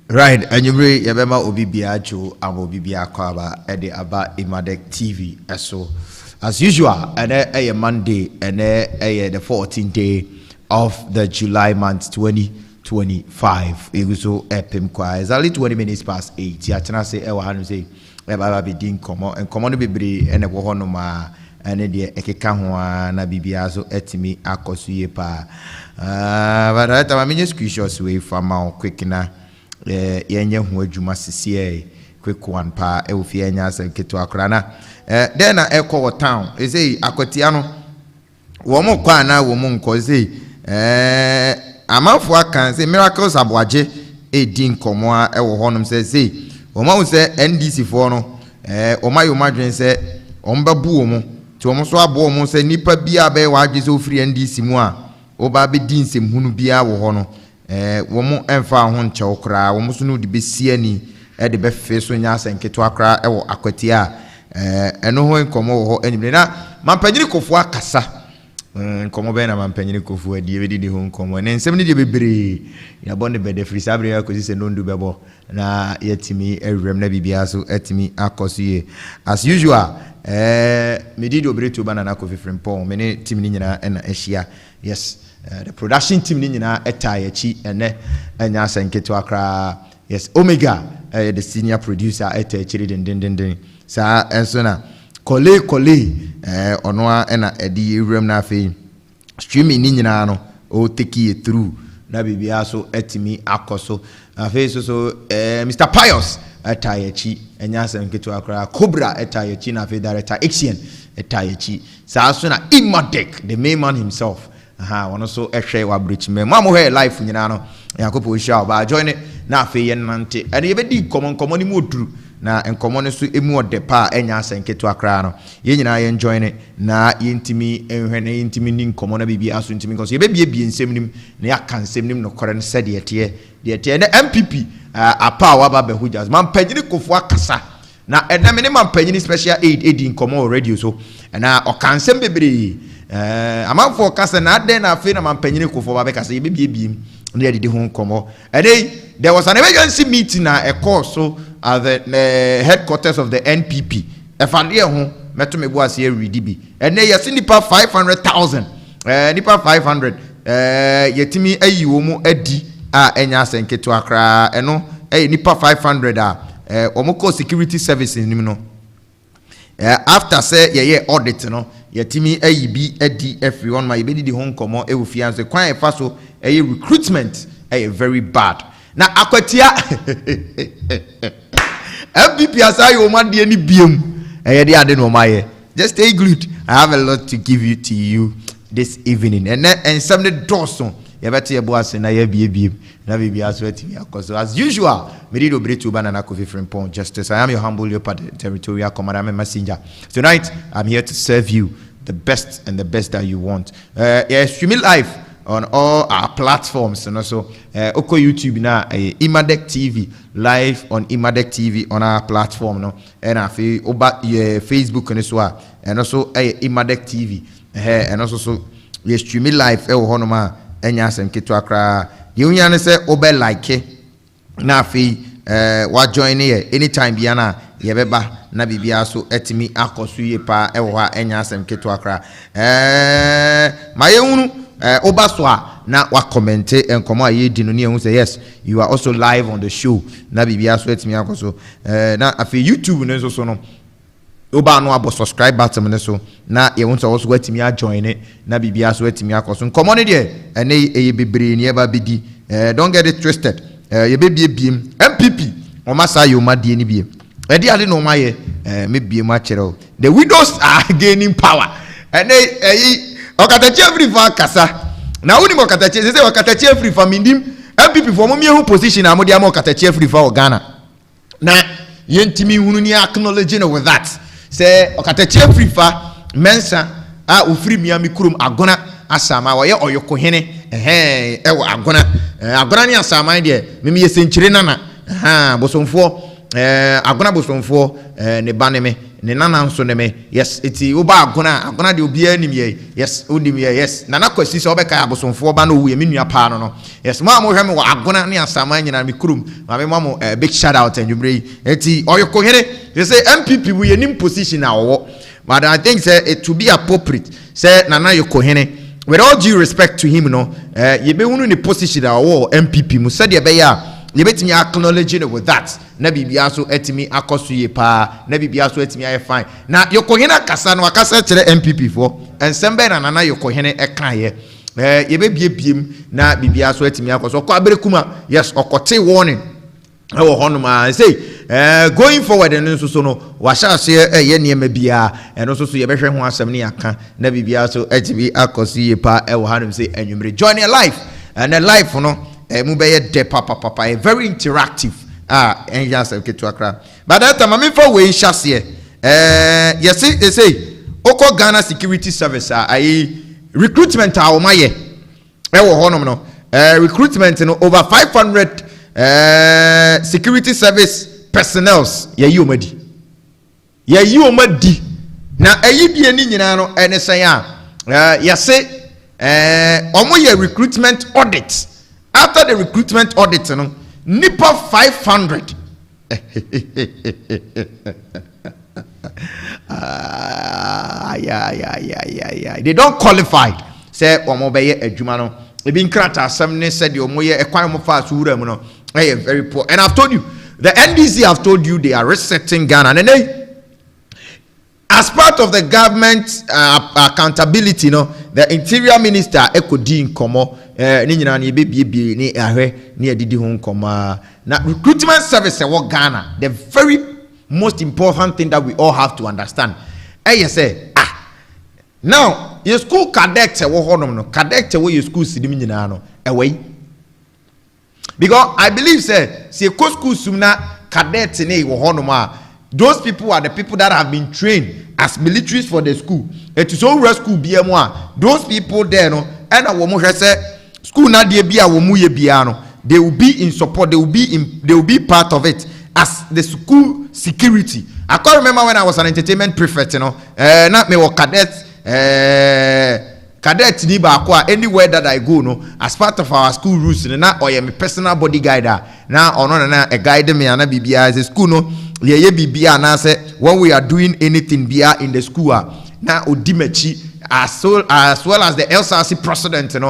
Right, and you bring Yabema Obibiacho, and Obibia Kwaba, at the Aba Imadek TV, as usual, and a Monday, and the 14th day of the July month 2025. It was so epim it's only 20 minutes past 8. Yachana say, Ewa say, Eba be din komo, and common be and a wohonoma, and the Ekekahua, Nabibiazo, etimi, akosuye pa. But I mean, just screenshots away from our quick na. Yenye huwe juma sisiye quick one pa ufi enya se kitu akrana then na eko town eze akwatiano womo kwa na womo nko eze amanfo aka se miracles aboaje edi nkomo a ewo honom se ze womo se NDC fo no omayo madwen se ombabu womo ti womo so abo womo se nipa bia be waje se ofri NDC mu a oba be din se hunu bia wo ho no womo emfa ho nche okra womo so no de besiani de be fe so nya asenketo akra ewo akwati a eno ho nkomo ho enimre na mampanyini kofu akasa nkomo be na mampanyini kofu adi be di ho nkomo ne nsem ne de bebre ya bonde be de free sabre ya kosi se no ndu bebo na yetimi ewrem na bibia so etimi akosie as usual me did Obretuoba na Kofi Frimpong me ne team ni nyina na ehia yes the production team ni nyina etai achi ene anya asenketo akra yes Omega the senior producer etai chiri den sa enso na kole ono a na edi ewrem na afi streaming ni nyina no o take it through na bibia so etimi akoso afi so Mr. Pius Etayechi enyasa nketu akra Cobra Etayechi na fe director Action Etayechi sa so na Imadek the main man himself ono so ehwe wa bridge me mo he life nyina no yakopo sha ba join na fe ye nante ene ye bedi komo ni mu oduru na enkomo ne so emu ode pa enyasa nketu akra no ye nyina ye join na ye ntimi enhwe na ye ntimi ni komo na bibi aso ntimi because ye bebie nsem nim na ya kan nsem nim no kore ne se de tie na MPP apa waba be hujas man panyini kofu akasa na ename ne man panyini special aid in komo radio so na okansem bebre amanfo kasa na den na afi na man panyini kofu waba kasa ye bebie na de ho komo there was an emergency meeting na a course so at the headquarters of the NPP efande ho meto me boase e ready bi ene yesi nipa 500,000 nipa 500 yetimi ayiwo mu adi a enya asenketo akra eno nipa 500 a omoko security services nim no after say ye audit no yetimi ayibi adi everyone ma yebedi di hon komo e ofianse kwan e fa so recruitment very bad na akwatia MPP asai o man de ni biem de ade no maye just stay glued. I have a lot to give you to you this evening and some the doorson you better your boss na ye biem na be bia so atimi akoso as usual me did Obretuoba na Kofi Frimpong justice. I am your humble your territorial commander messenger. Tonight I'm here to serve you the best and the best that you want. Streaming live on all our platforms and also Oko YouTube na Imadek TV live on Imadek TV on our platform no and Facebook and so and also Imadek TV and also so we streaming live honoma enya sem ketu akra you yan say obe like na fi wa join here anytime biana ye beba na bibia so etimi akoso ye pa ha enya sem ketu akra mayehunu oba so na wa comment enkomo aye di no ne ehun say yes you are also live on the show na bibia so etimi akoso na afi YouTube ne so no oba no abo subscribe button ne so na ye won so also watimi a join na bibia so watimi akoso nkomo ne de ene eye bebre ne eba bedi don't get it twisted ye bebie biem MPP o masa yo madie ni biem e de ade no maye me biem a kire the widows are gaining power ene okatachi every for kasa na woni okatachi say okatachi every for mindim MPP for mo miehu position amodi am okatachi every for Ghana na yentimi hunu ni acknowledging with that say okatachi every for mensa a ofiri miami kurum agona asama wo ye oyoko hene ewo agona ni asama de meme ye senchire nana bosomfo agona bosomfo ne baneme ne nana nso ne me yes eti oba agona de obi anim ye yes odim ye yes nana kwasi se obeka abosomfo ba no wo ye menua pa no yes ma mo hwe me wo agona ne asama nyina me kurum ma me mo big shout out anwumre eti oyokohene they say MPP we ye nim position a wo but I think say it to be appropriate say nana yokohene with all due respect to him no ye be hunu ne position a wo MPP mu said ye be ya ye betimi acknowledge with that na bibia so etimi akoso ye pa na bibia so etimi aye fine na yokohene akasa no akasa kire MPP fo ensembe na nana yokohene eka ye ye be biem na bibia so etimi akoso ko aberekuma yes okote warning ewo honoma say going forward and so no washa se ye niema bia eno so ye behwe ho asem ne aka na bibia so etimi akoso ye pa ewo hanum say anwumre join your life and the life no mu be ye de papa very interactive and just get to Accra but that time me for we shase yes they say oko Ghana Security Service recruitment o maye ewo honom no recruitment no over 500 security service personnels ye yi omadi na ayidie ni nyina no ene sen yese omo ye recruitment audit after the recruitment audit no nipa 500 they don't qualify say omo be ye adwuma no e bi nkrata asem ne said omo ye ekwan mo fa so wura mu no very poor. And I've told you, the NDC have told you they are resetting Ghana. And then as part of the government accountability, the Interior Minister Ekodin Komo, now recruitment service what Ghana, the very most important thing that we all have to understand. You say, now your school cadet cadet your school away. Because I believe say school sumna cadet ne wo honoma those people are the people that have been trained as militaries for the school. It is all school BM1. Those people there no and wo mo say school na de bia wo mu ye bia no they will be in support, they will be part of it as the school security. I can't remember when I was an entertainment prefect, not me or cadet cadet ni ba kwa anywhere that I go no as part of our school rules na or my personal bodyguard na ono na a guide me na bibia as a school no ye bibia na say when we are doing anything bia in the school na odimachi as well as the LSRC president and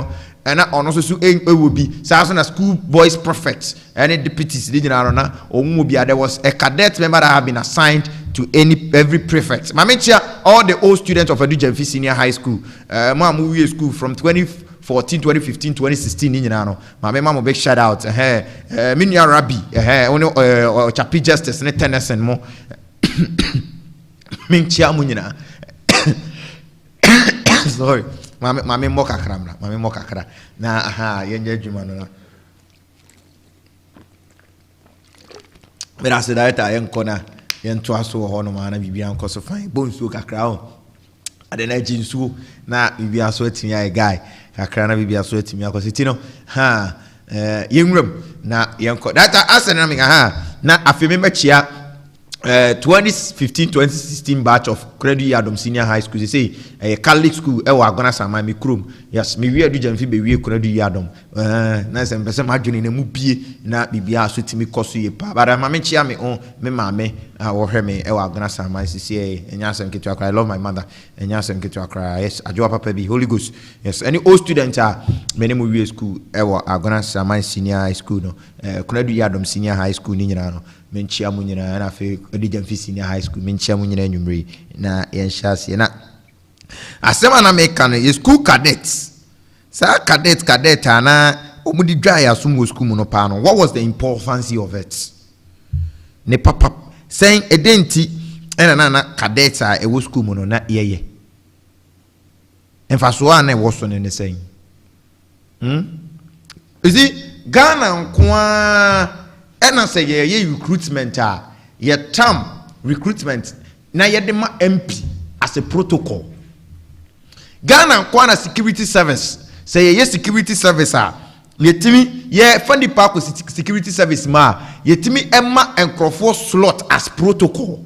ono so will be so school boys prefects and deputies na there was a cadet member that have been assigned to every prefect. Mamentia all the old students of Obretuoba Senior High School. Mama school from 2014, 2015, 2016 in Yano. Mama big shout out. Minya Rabbi. Chapi Justice ne Tennyson mo. Minchia Munina. Sorry. Mame moka kramra. Mame moka kra. Na yenye jumano. Mira se daeta yenkona. Yento aso ho no ma na bibia nkoso fine bonsu kakra ho ade na jinsu na bibia so atimi ay guy kakra na bibia so atimi akoso tino yenwram na yenko data asena me na afemi machia 2015-2016 batch of Credit Yadom Senior High School. They say a Catholic school. Gonna sama mi krum. Yes, me we do jamfi be we Credit Yadom. Na se mpese ma dwene na mu bie na bibia so timi koso ye pa. But ma me chia me on me mame wo hwe me gonna sama sisi enya sem ketu akra. I love my mother. Enya sem ketu akra. Yes, ajo papa bi Holy Ghost. Yes, any old student me mu we school gonna sama Senior High School no. Credit Yadom Senior High School ni nyina no. Menchia munyina na fe Obretuoba Senior High School menchia munyina anwumre na yenhyase na asema na meka no school cadets sa cadet ana omudi dwa ya sumo school mu no pa no. What was the importance of it? Ne papa saying edenti na cadet e wo school mu no na yeye emfaso ana e wo so ne saying you see Ghana kwa and say ye recruitment ye term recruitment na ye de ma MP as a protocol. Ghana Kwana Security Service say ye security service ye timi ye fundi park security service ma ye timi emma enkrofo slot as protocol.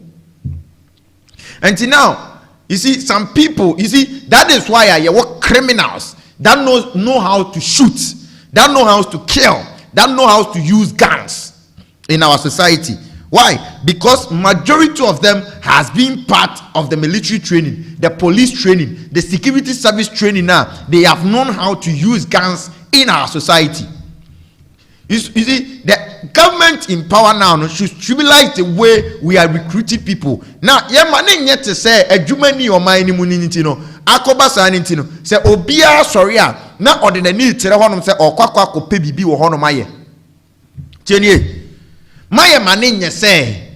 Until now, you see, some people, you see, that is why I work criminals that know how to shoot, that know how to kill, that know how to use guns in our society. Why? Because majority of them has been part of the military training, the police training, the security service training. Now they have known how to use guns in our society. You see, the government in power now should stabilize the way we are recruiting people. Now, man yet to say a Jumani or my immunity, Akoba Sanintino, say Obia Soria, not ordinary Terahonum say or Quaco Pebi or Honomaye. Jenny, my manin say,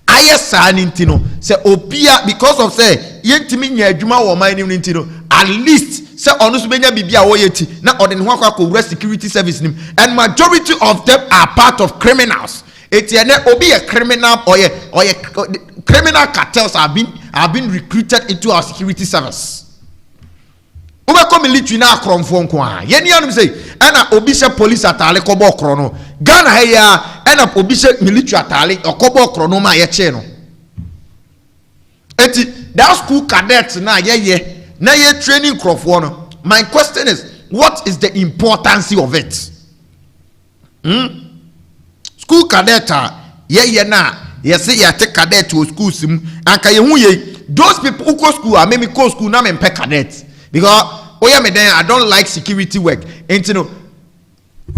Aya Sanintino, say Obia because of say, Yentiminia Juma or my immunity, at least. Say onusubenya bibia woyeti na ode ne ho akwa rest security service nim, and majority of them are part of criminals. Etiene obi a criminal or criminal cartels have been recruited into our security service. Ube ko military na akromfo nko a ye ni anum say ana obi se police atale ko bo krono Ghana he ya ana obi se military atale okobo krono ma ye che no eti that school cadets na ye now you're training Crawford. My question is, what is the importance of it? School cadet, say take cadet to school sim and those people who go school maybe go school now and pay cadets because I don't like security work. And you know,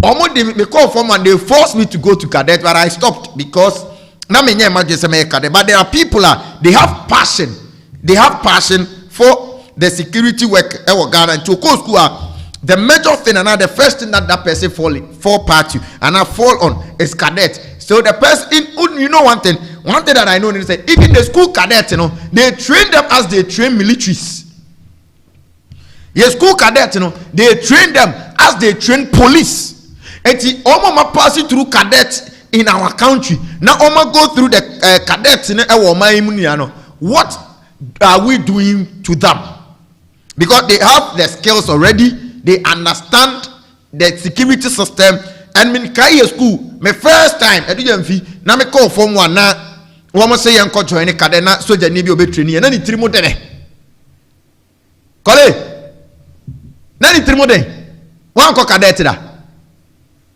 almost they call from and they forced me to go to cadet, but I stopped because now me cadet. But there are people they have passion. They have passion for the security work Ghana to go school. The major thing and the first thing that person fall part you and I fall on is cadet. So the person, you know, one thing that I know is that even the school cadets, you know, they train them as they train militaries. Yes, school cadets, you know, they train them as they train police. And the Oma passing through cadets in our country. Now Oma go through the cadets in what are we doing to them? Because they have the skills already, they understand the security system. And in Kaya school, my first time I do fee. Now me call from one now. One say young coach or any cadena, so the Nibio be training, and then it's 3 more day. Kole, then it's 3 more day. One cock cadet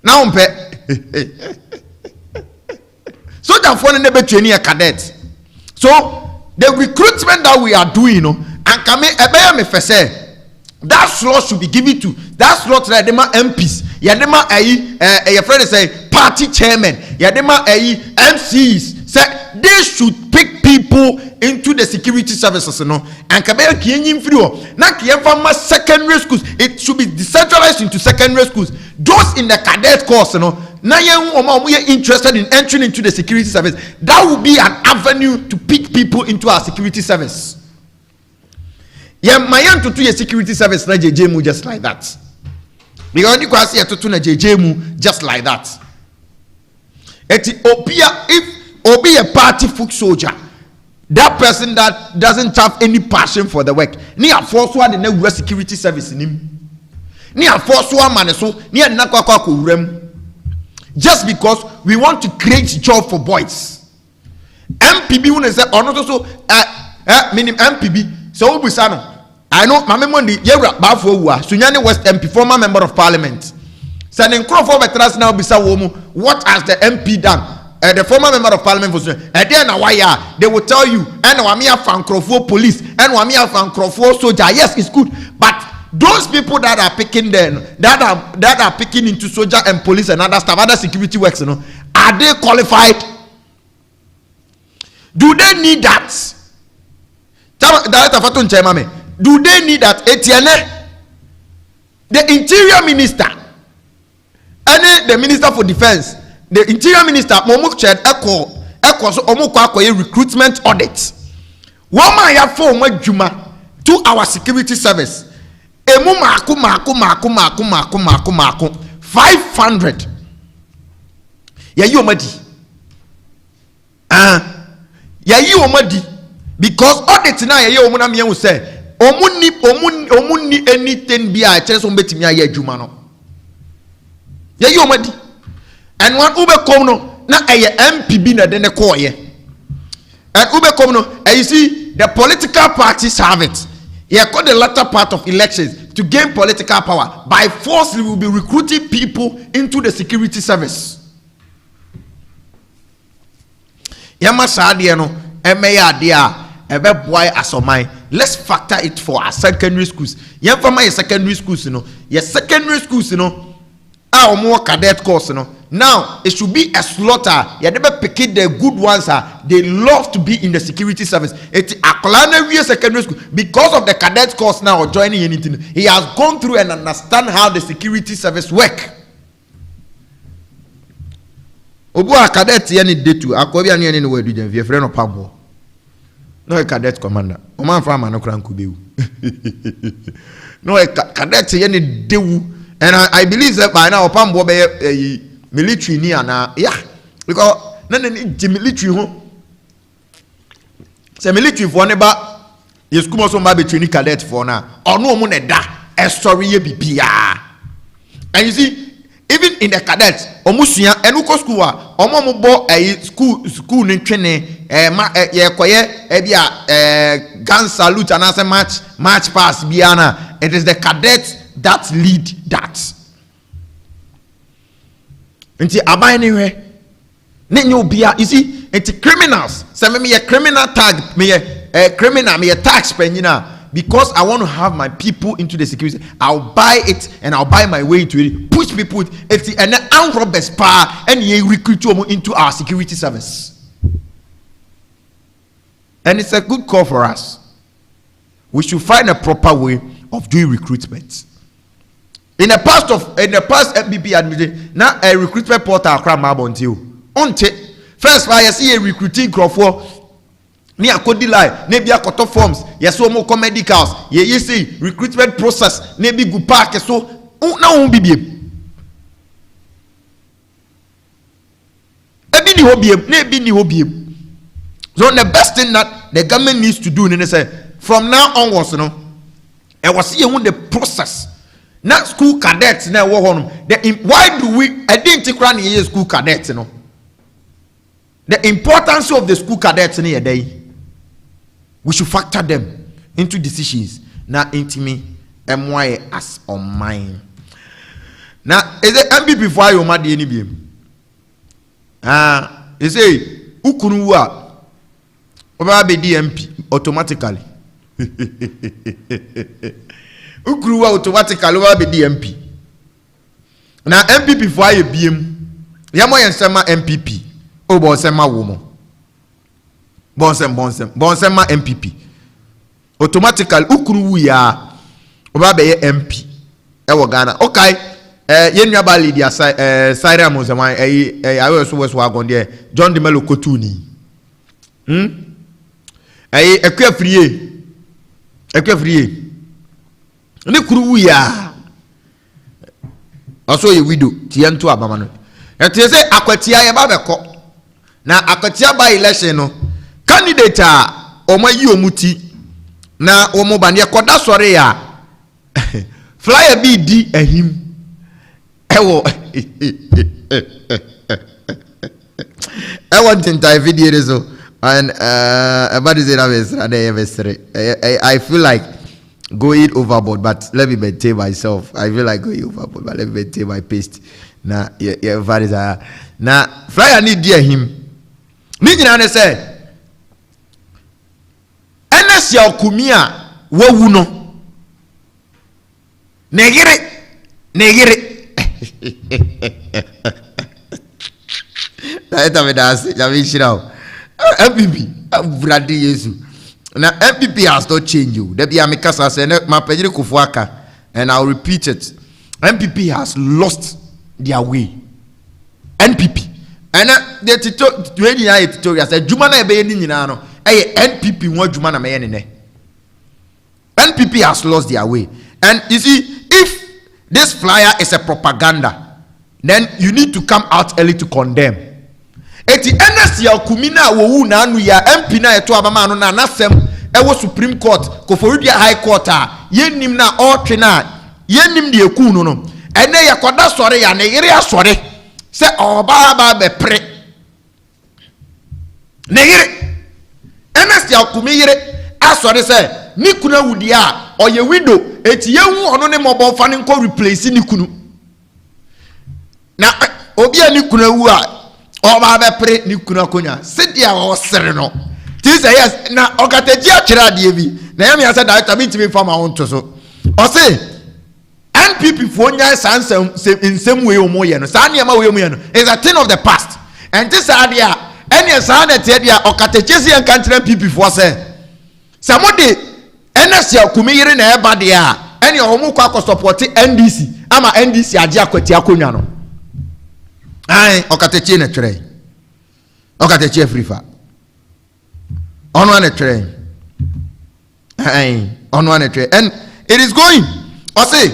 now on pay. So that phone never training a cadet. So the recruitment that we are doing, you know, and come me first say that slot should be given to that slot like them MPs, yadema your friend say party chairman, yadema MCs say they should pick people into the security services, you know, and come here free. Now secondary schools, it should be decentralized into secondary schools. Those in the cadet course, you know, now we are interested in entering into the security service. That would be an avenue to pick people into our security service. Yeah, my aunt to do a security service na JJmu just like that. Because you can see a to na JJmu just like that. If Obi a party foot soldier, that person that doesn't have any passion for the work, ni a force one the security service in him. Ni a force one man so ni a nakwa rem. Just because we want to create job for boys. MPB when say or not so meaning MPB so Busano. I know my memory Yera Bafo Sunyani West MP, former member of parliament. Sending Crawford veterans now bisa womu. What has the MP done? The former member of parliament was and then why they will tell you and Wamia fan Crawford police and Wamia fan Crawford soldier. Yes, it's good, but those people that are picking them, that are picking into soldier and police and other stuff, other security works, you know, are they qualified? Do they need that? Do they need that? Etienne, the interior minister, and the minister for defense, the interior minister, Momuk Ched Eko so Omukwa recruitment audit. One man have for Juma to our security service. Emu maku 500. Ya you omadi. Ya you omadi. Because audit na ya you omuna miya say omuni anything be a chance on betimi aye adwuma no. Ya you omadi. And one ube kom no na eye MPB na de ne call ye. And ube kom no you see the political parties have it. Yeah, called the latter part of elections to gain political power. By force, we will be recruiting people into the security service. Yama Sadia no, Emeya dia, Ebe boy asomai. Let's factor it for our secondary schools. Yam for my secondary schools, you know. Yes, secondary schools, you know. Our more cadet course, you know. Now it should be a slaughter. You never pick it the good ones. They love to be in the security service. It's a Akolana secondary school because of the cadet course now or joining anything. He has gone through and understand how the security service work. Obu a cadet yani detu. Akobi ani ani no we do dem. Your friend of Pablo. No a cadet commander. Oman from Manokran Kubeu. No a cadet yani dewu. And I believe that by now Pambo be military ni ana yeah because na military ho say military for neba ye school mo so ma be training cadet for na ono mo na da e story ye bibia. And you see even in the cadets omusua enuko school a omo mo bo school ni twene ye koye e bia gun salute and as march pass biana. It is the cadets that lead that. Nti abai anywhere. Nenyo bia, you see, it's criminals. Say me a criminal tag, me a criminal, me a tax penina. Because I want to have my people into the security, I'll buy it and I'll buy my way to it. Push people, it's an armed robbers power and you recruit them into our security service. And it's a good call for us. We should find a proper way of doing recruitment. In the past FBP administration, now a recruitment portal crowd mabontiu. Onte first why I see a recruiting crowd for near Cody line, maybe a cut forms, yes, so more medicals, you see recruitment process, maybe good park, so now be so the best thing that the government needs to do, and say from now onwards, you know, I was seeing the process. Not school cadets now. Why do we? I didn't run here school cadets. You know, the importance of the school cadets in a day. We should factor them into decisions. Now, into me, MY as on mine. Now, is it MVP for you, my dear? You say, Ukunuwa, over be DMP automatically. Ukruwa automatically over be DMP. Now MPP for you BM. Yamo yansema MPP. O bonsema womo. Bonsema MPP. Automatically ukruwu ya over be MP. Ewo Ghana. Okay. Yenwa ba lead ya Syria Mozama I so was wagon there. John de Melo Kotuni. Ekwe free. Ne kuru ya also ye widow tianto abama no ete say akwatia ye ba beko na akwatia ba election no candidate a omayi omuti na omo ba ne koda sore ya flyer bi di ahim ewo tintai video reso and about is it I feel like going overboard, but let me maintain myself. I feel like going overboard, but let me maintain my pace. Now, yeah, Varisa. Now, flyer need dear him. Nijina say, "Enes ya kumia wo wuno." Negire. Taeta medasi, jamishirao. MPP, Brady Yesu. Now MPP has not changed you. There be a mikasa say my pejiri kufuaka, and I'll repeat it. MPP has lost their way. NPP. And the tutorial said Jumana ebe ni nyina no. NPP won Jumana me ne. NPP has lost their way. And you see, if this flyer is a propaganda, then you need to come out early to condemn. Eti NS ya kumina wo na anu ya MP na eto abama no na nasem ewo Supreme Court ko Florida High Court a yenim na otwe na yenim de eku no no ene ya koda sore ya ne yere asore se oba ba be pre ne yere NS ya kumiyere asɔre sɛ ne kunu awudi a ɔyɛ widow eti yehu ɔno ne mɔbɔ fa ne nkɔ replace ne kunu na obi a ne kunu awu a ɔba bɛpere ne kunu akonya sɛdeɛ ɔsere no ti sɛ yes na ɔkatagye atwerɛ adeɛ bi na yɛn sɛ director bi ntumi fam ahon to so ɔse NPP fo nya saa nsɛm wei ɔmo yɛ no saa nneɛma wei ɔmo yɛ no is a thing of the past and this adeɛ a ɛne saa na teɛ deɛ a ɔkatagye si yɛn kankyerɛ NPP fo sɛ mo de NS akumi yere na ɛba deɛ a ɛne ɔmo kɔ akɔ support NDC ama NDC agye akwati akonwa no ai ɔkatagye na twerɛ ɔkatagye afrifa ɔno ana twerɛ ai ɔno ana twerɛ and it is going ɔse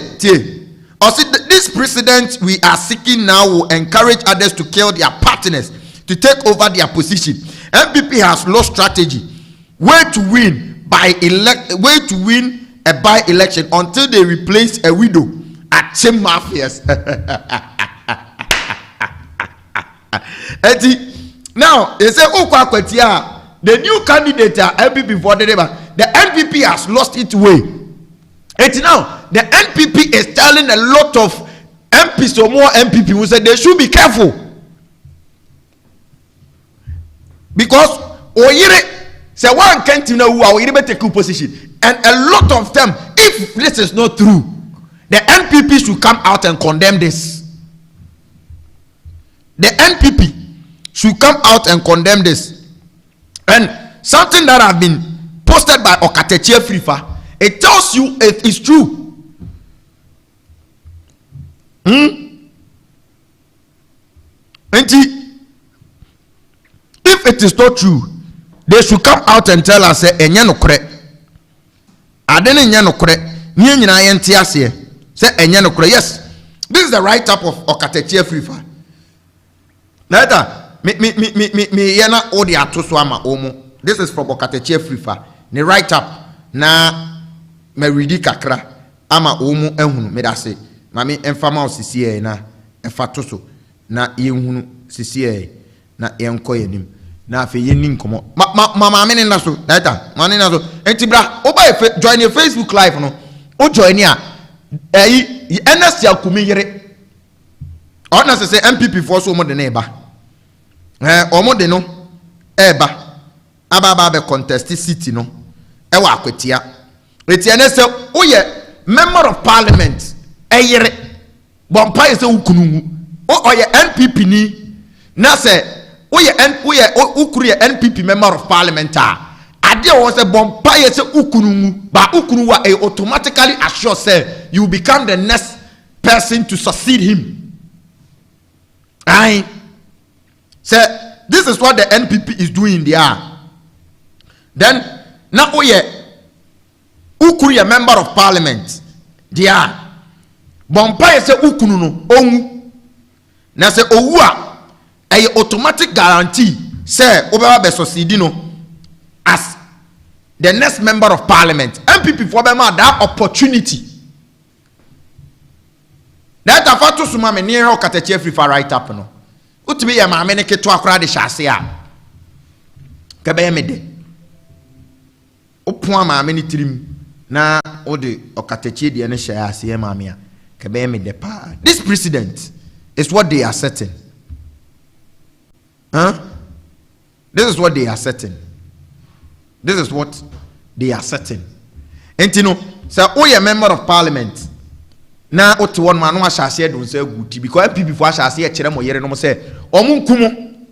this president we are seeking now will encourage others to kill their partners to take over their position. MPP has lost strategy way to win a by-election until they replace a widow at Chem Mafias. Now they say the new candidate MPP for the NPP has lost its way. Now the NPP is telling a lot of MPs or more MPP who said they should be careful because oyire say one can't know who oyire take position, and a lot of them, if this is not true, the NPP should come out and condemn this. The NPP should come out and condemn this. And something that have been posted by Okatechi Frifa, it tells you it is true. If it is not true, they should come out and tell us enya no kore. Adene enya no kore. Nye nyina yente ase. Say enya no kore. Yes. This is the write up of Okatechi Frifa. Later, me yena odi atoso ama omo. This is from Okatechi Frifa. Ne write up na me ready kakra ama omo ehunu me da se. Mami enfama osisi na efatoso na yehunu sisi na yenko yenim na afi yeni nkomo mama me na so data mane na so enti bra oba join your Facebook live no o join a NS akumi yere ona se MPP for so mo de na eba omo de no eba aba be contest city no e wa akwatia eti NS o ye member of parliament eyere bompa ye se ukunu o ye NPP ni na se ukuru ye NPP member of parliament ade o se bompa ye se ukunu ba ukunu wa automatically assure say you become the next person to succeed him. I say this is what the NPP is doing there. Then na o ye ukuru ye member of parliament there bompa ye se ukunu no onwu na se owu a a automatic guarantee say obeba be succeed no as the next member of parliament. MPP for be ma that opportunity that afato suma me near Okatechi Frifa right up no utimi ya ma me ne keto akora de hyase a ka be me de opon ma me ne tirim na ode Okatechi de ne hyase ma me a ka be me de pa. This president is what they are setting. This is what they are setting. This is what they are setting. And you know, so we a member of parliament. Now, what one man was said don't say good because people for shall say a cheremo yere no say omunkumo.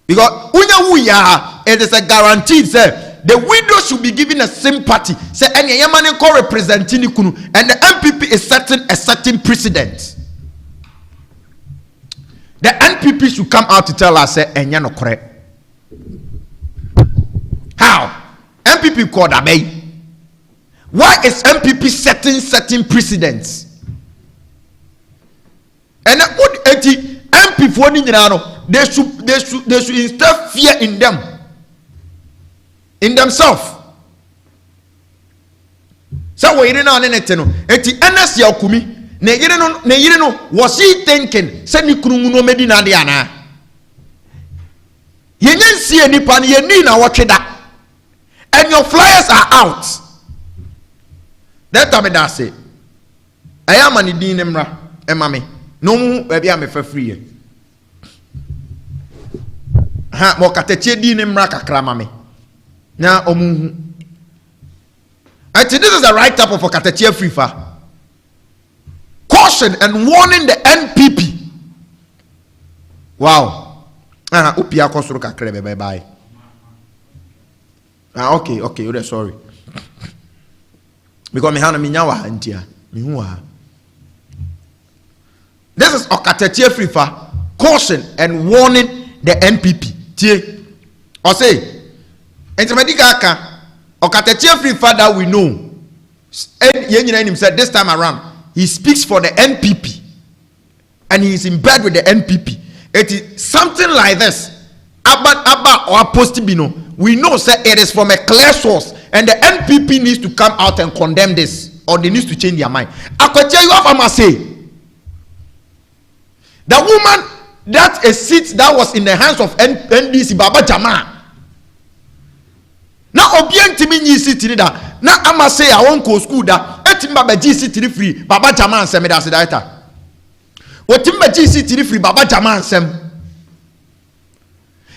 Because we are, it is a guaranteed say the widow should be given a sympathy. Say any yamane call representing kunu, and the MPP is setting a certain precedent. The NPP should come out to tell us say enya no correct. How? MPP called abey. Why is MPP setting certain precedents? And what MP for they should instill fear in them, in themselves. So we didn't know anything. Eti NS yakumi. Ne yire no was he thinking say ni kunu no medina de ana yenye nsie nipa ne yeni na wotweda and your flyers are out. That time I say, I am an idin emra, emame. No, baby, I'm a free. Ha, mo kateche din emra kakra mame. Na omu. I think this is the right type of kateche free fa. Caution and warning the NPP. Wow. Upia kosuru kakre bye bye. Okay, you're sorry. Because me hana minyawa antia. Mihuwa. This is Okatetie Frifa. Caution and warning the NPP. Tie. Or say, Entemedika Okatetie Frifa that we know. And Yenyin said this time around, he speaks for the NPP. And he is in bed with the NPP. It is something like this. Abba or Postibino. We know that it is from a clear source, and the NPP needs to come out and condemn this, or they need to change their mind. I could tell you what I must say. The woman that a seat that was in the hands of NDC Baba Jama. Now obien timi nyi seat ni da. Now I must say I won't go school da. Etim Baba G seat free. Baba Jama and Semida Sidaita. Otim G seat free. Baba Jama and Sem.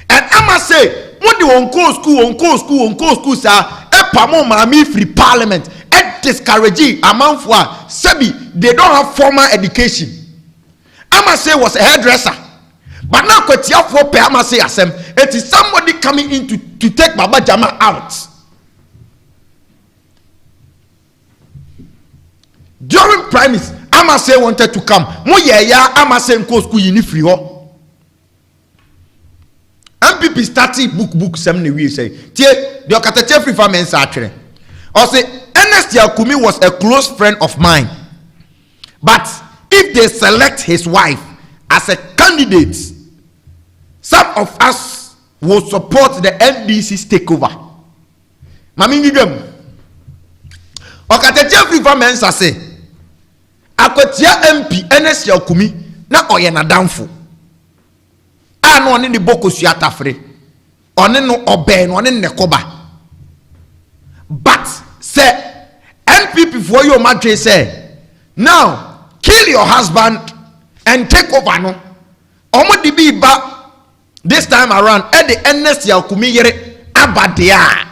And I must say. When they on school, sir, a pamo mami free parliament, and discouraging amount for Sebi, they don't have formal education. Amase was a hairdresser, but now Kotia for Amase Asem, it is somebody coming in to take Baba Jama out. During primaries, Amase wanted to come. Moya Amase and school in free. MPP started book some we say tie the Okatetie free farm mensa atwere or say Ernest Yakumi was a close friend of mine, but if they select his wife as a candidate, some of us will support the NDC's takeover. Mami ngidem Okatetie free farm mensa say akotia MP Ernest Yakumi na oye na damfo. No one in the boko suata free. On no obey, one in the koba. But say NPP for your madre say now kill your husband and take over no. Omo di bi ba this time around at the Ernest Yakumi yere abadia.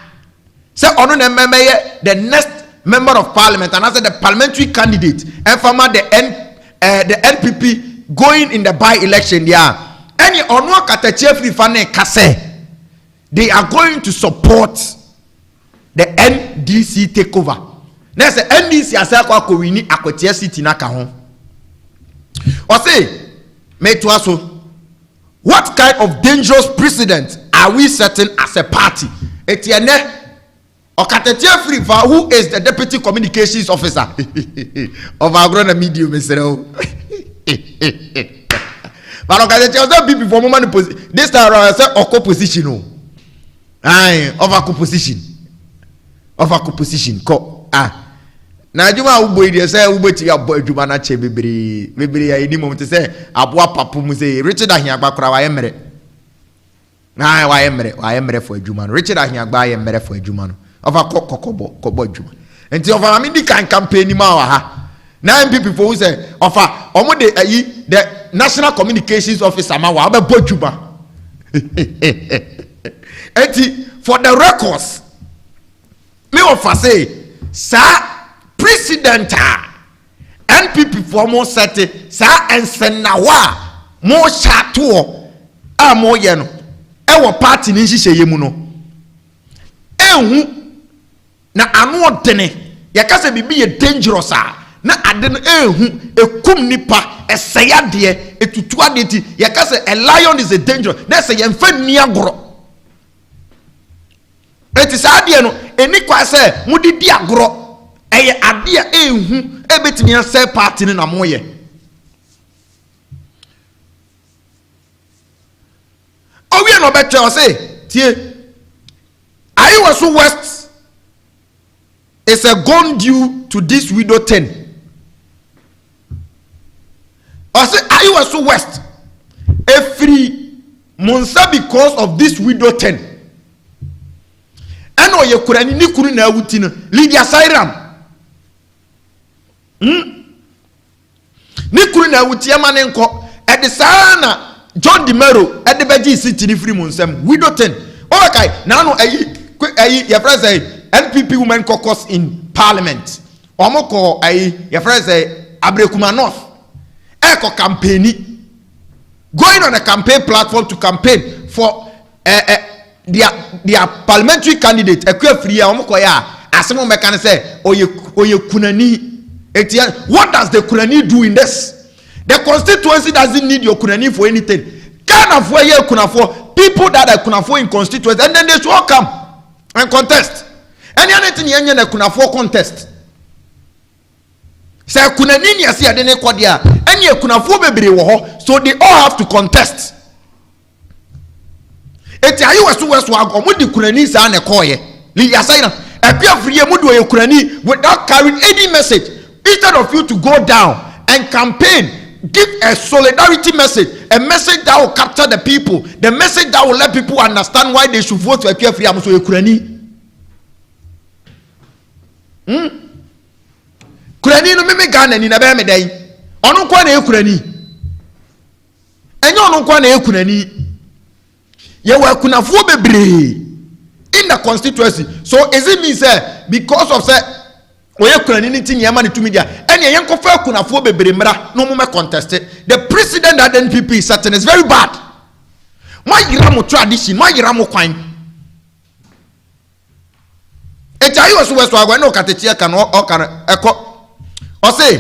Say ono ne memeye the next member of parliament and as the parliamentary candidate and from the NPP going in the by-election there. Any onwa Okatetie Frifa ne kase, they are going to support the NDC takeover. Now say NDC asakwa ko wini Akwatia city na ka ho. O say me to aso, what kind of dangerous precedent are we setting as a party? Etienne Okatetie Frifa, who is the deputy communications officer of our medium, Mr. But okay, the people for moment this time around I say opposition. Over composition. Na juma uboy dey say ubeti abo juma na che bebre ya ni moment say aboa papu mu say Richard Ahiagba kura wa yemre. Na wa yemre for juma no. Richard Ahiagba yemre for juma no. Over kobo juma. Enti over me di kan campaign ma wa ha. Na people who say over omo the National Communications Officer ma wa be bojuba. Enti for the records me offer say sir president NPP for mo set sir ensenawa mo chato a mo ye no e wo party ni hihye mu no ehu na anu odene ye ka se bibi ye dangerous na ade no ehu ekum nipa esaya de etutu ade ti ye ka se a lion is a danger na se ye mfa ni agoro eti sa ade no eni kwa se mudidi agoro eye ade a ehu ebetimi anse party ni na moye owie no betre o say tie Ayiwasu West is a gone due to this widow 10. I say Ayiwasu West a free Monsa because of this widow 10. And no ye kurani ni kunu na awuti no Lydia Sairam ni kunu na awuti ma ne nko e de sana John Demero e de beji city ni free munsem widoten okay na no ayi your friend say NPP women caucus in parliament omoko ayi your friend say Obretuoba North echo campaigning going on a campaign platform to campaign for their parliamentary candidate ekwe free omoko ya asemo meka say oye kunani etian. What does the kunani do in this? The constituency doesn't need your kunani for anything. Kind of where you kunafo people that are kunafo in constituency, and then they should all come and contest. And anything yenye na kunafo contest. Say kunani ni asi adene kwadia. Any kunafo bebre wo ho, so they all have to contest. Eti ayi wesu ago mo di kunani sa na koye. Li yasaina epia free mu do ye kunani without carrying any message. Instead of you to go down and campaign, give a solidarity message, a message that will capture the people, the message that will let people understand why they should vote for Epia Free Amuso Kurani. Kurani no meme Ghana ni na be me dai. Onu kwa na Kurani. Enye onu kwa na Kurani. Ye wa kunafo bebre in the constituency. So is it mean say because of say oye kunani ni tin yama ni tumi dia ene yen ko fa kunafo bebre mra no mo me contest the president that NPP is certain is very bad. Why yira mo tradition, why yira mo kwan e tayi wo so agwa na okatetia ka no okara eko o say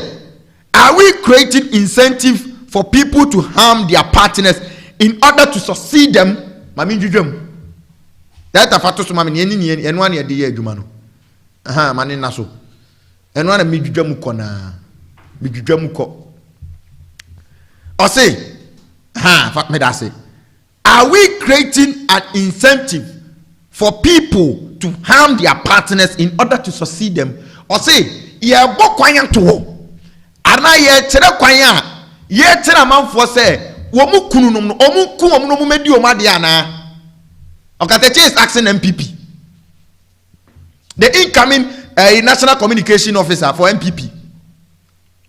are we creating incentive for people to harm their partners in order to succeed them? Mami djudwam that afato so mami ni enu an ye de adwuma no aha mane na so enu an mi djudwam ko na mi djudwam ko o say fat me da say are we creating an incentive for people to harm their partners in order to succeed them? Or say ye bo kwan to ho ana ye tere kwan a ye tere manfo say wo mu kunu no omu ku omu no mu medi o made ana Okateche is asking MPP, the incoming national communication officer for MPP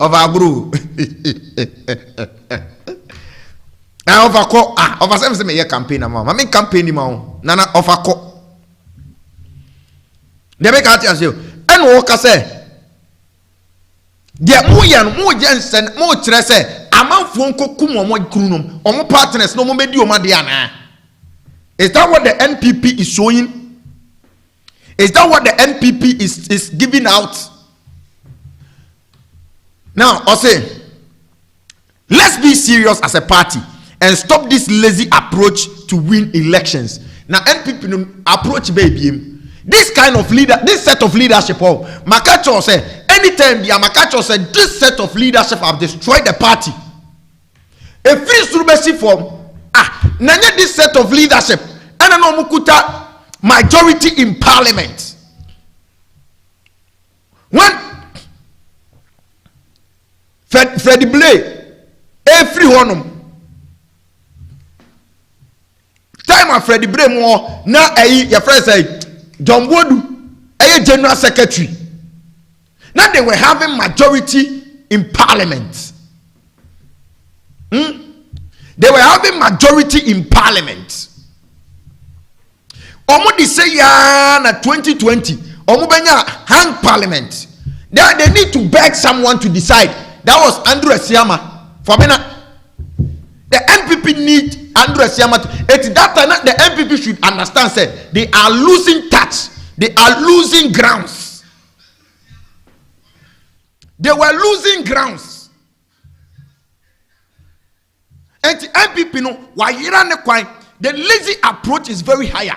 of Agro. Now overcall over 7 year campaign amount. I mean campaign amount. Nana overcall. They make out as you. And Walker say, "Dear Muyan, more Jensen, more Tresse, amount phone kumo more krunum, or more partners, no more medio madiana." Is that what the NPP is showing? Is that what the NPP is giving out? Now, I'll say, let's be serious as a party and stop this lazy approach to win elections. Now, NPP approach baby. This kind of leader, this set of leadership, Makacho said, anytime the Makacho said, this set of leadership have destroyed the party. A free supremacy form. Nanya this set of leadership and an omukuta majority in parliament. When Freddie Blay every one time of Freddie Blay more now your friend say John Wodu a general secretary. Now they were having majority in parliament. They were having majority in parliament. Omudi say ya na 2020. Omubenya hang parliament. They need to beg someone to decide. That was Andrew Esiama. For me, the NPP need Andrew Esiama. At that time, the NPP should understand. Say they are losing touch. They are losing grounds. They were losing grounds. And the NPP no why the lazy approach is very higher.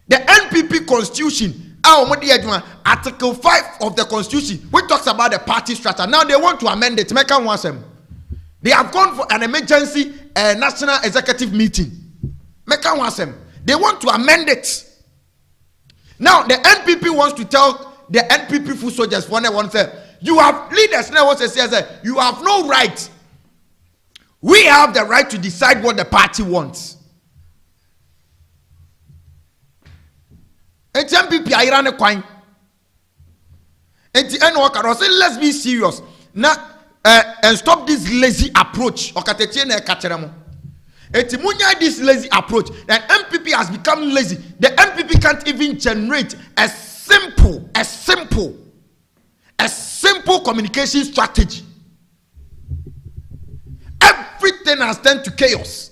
The NPP constitution, Article 5 of the constitution, which talks about the party structure. Now they want to amend it. They have gone for an emergency national executive meeting. They want to amend it. Now the NPP wants to tell the NPP foot soldiers you have leaders now you have no right. We have the right to decide what the party wants. Enti MPP ayira ne kwan. Enti eno okaro say let's be serious. Na and stop this lazy approach. Okatetie na ekachere mo. Enti munya this lazy approach. And MPP has become lazy. The MPP can't even generate a simple communication strategy. Everything has turned to chaos.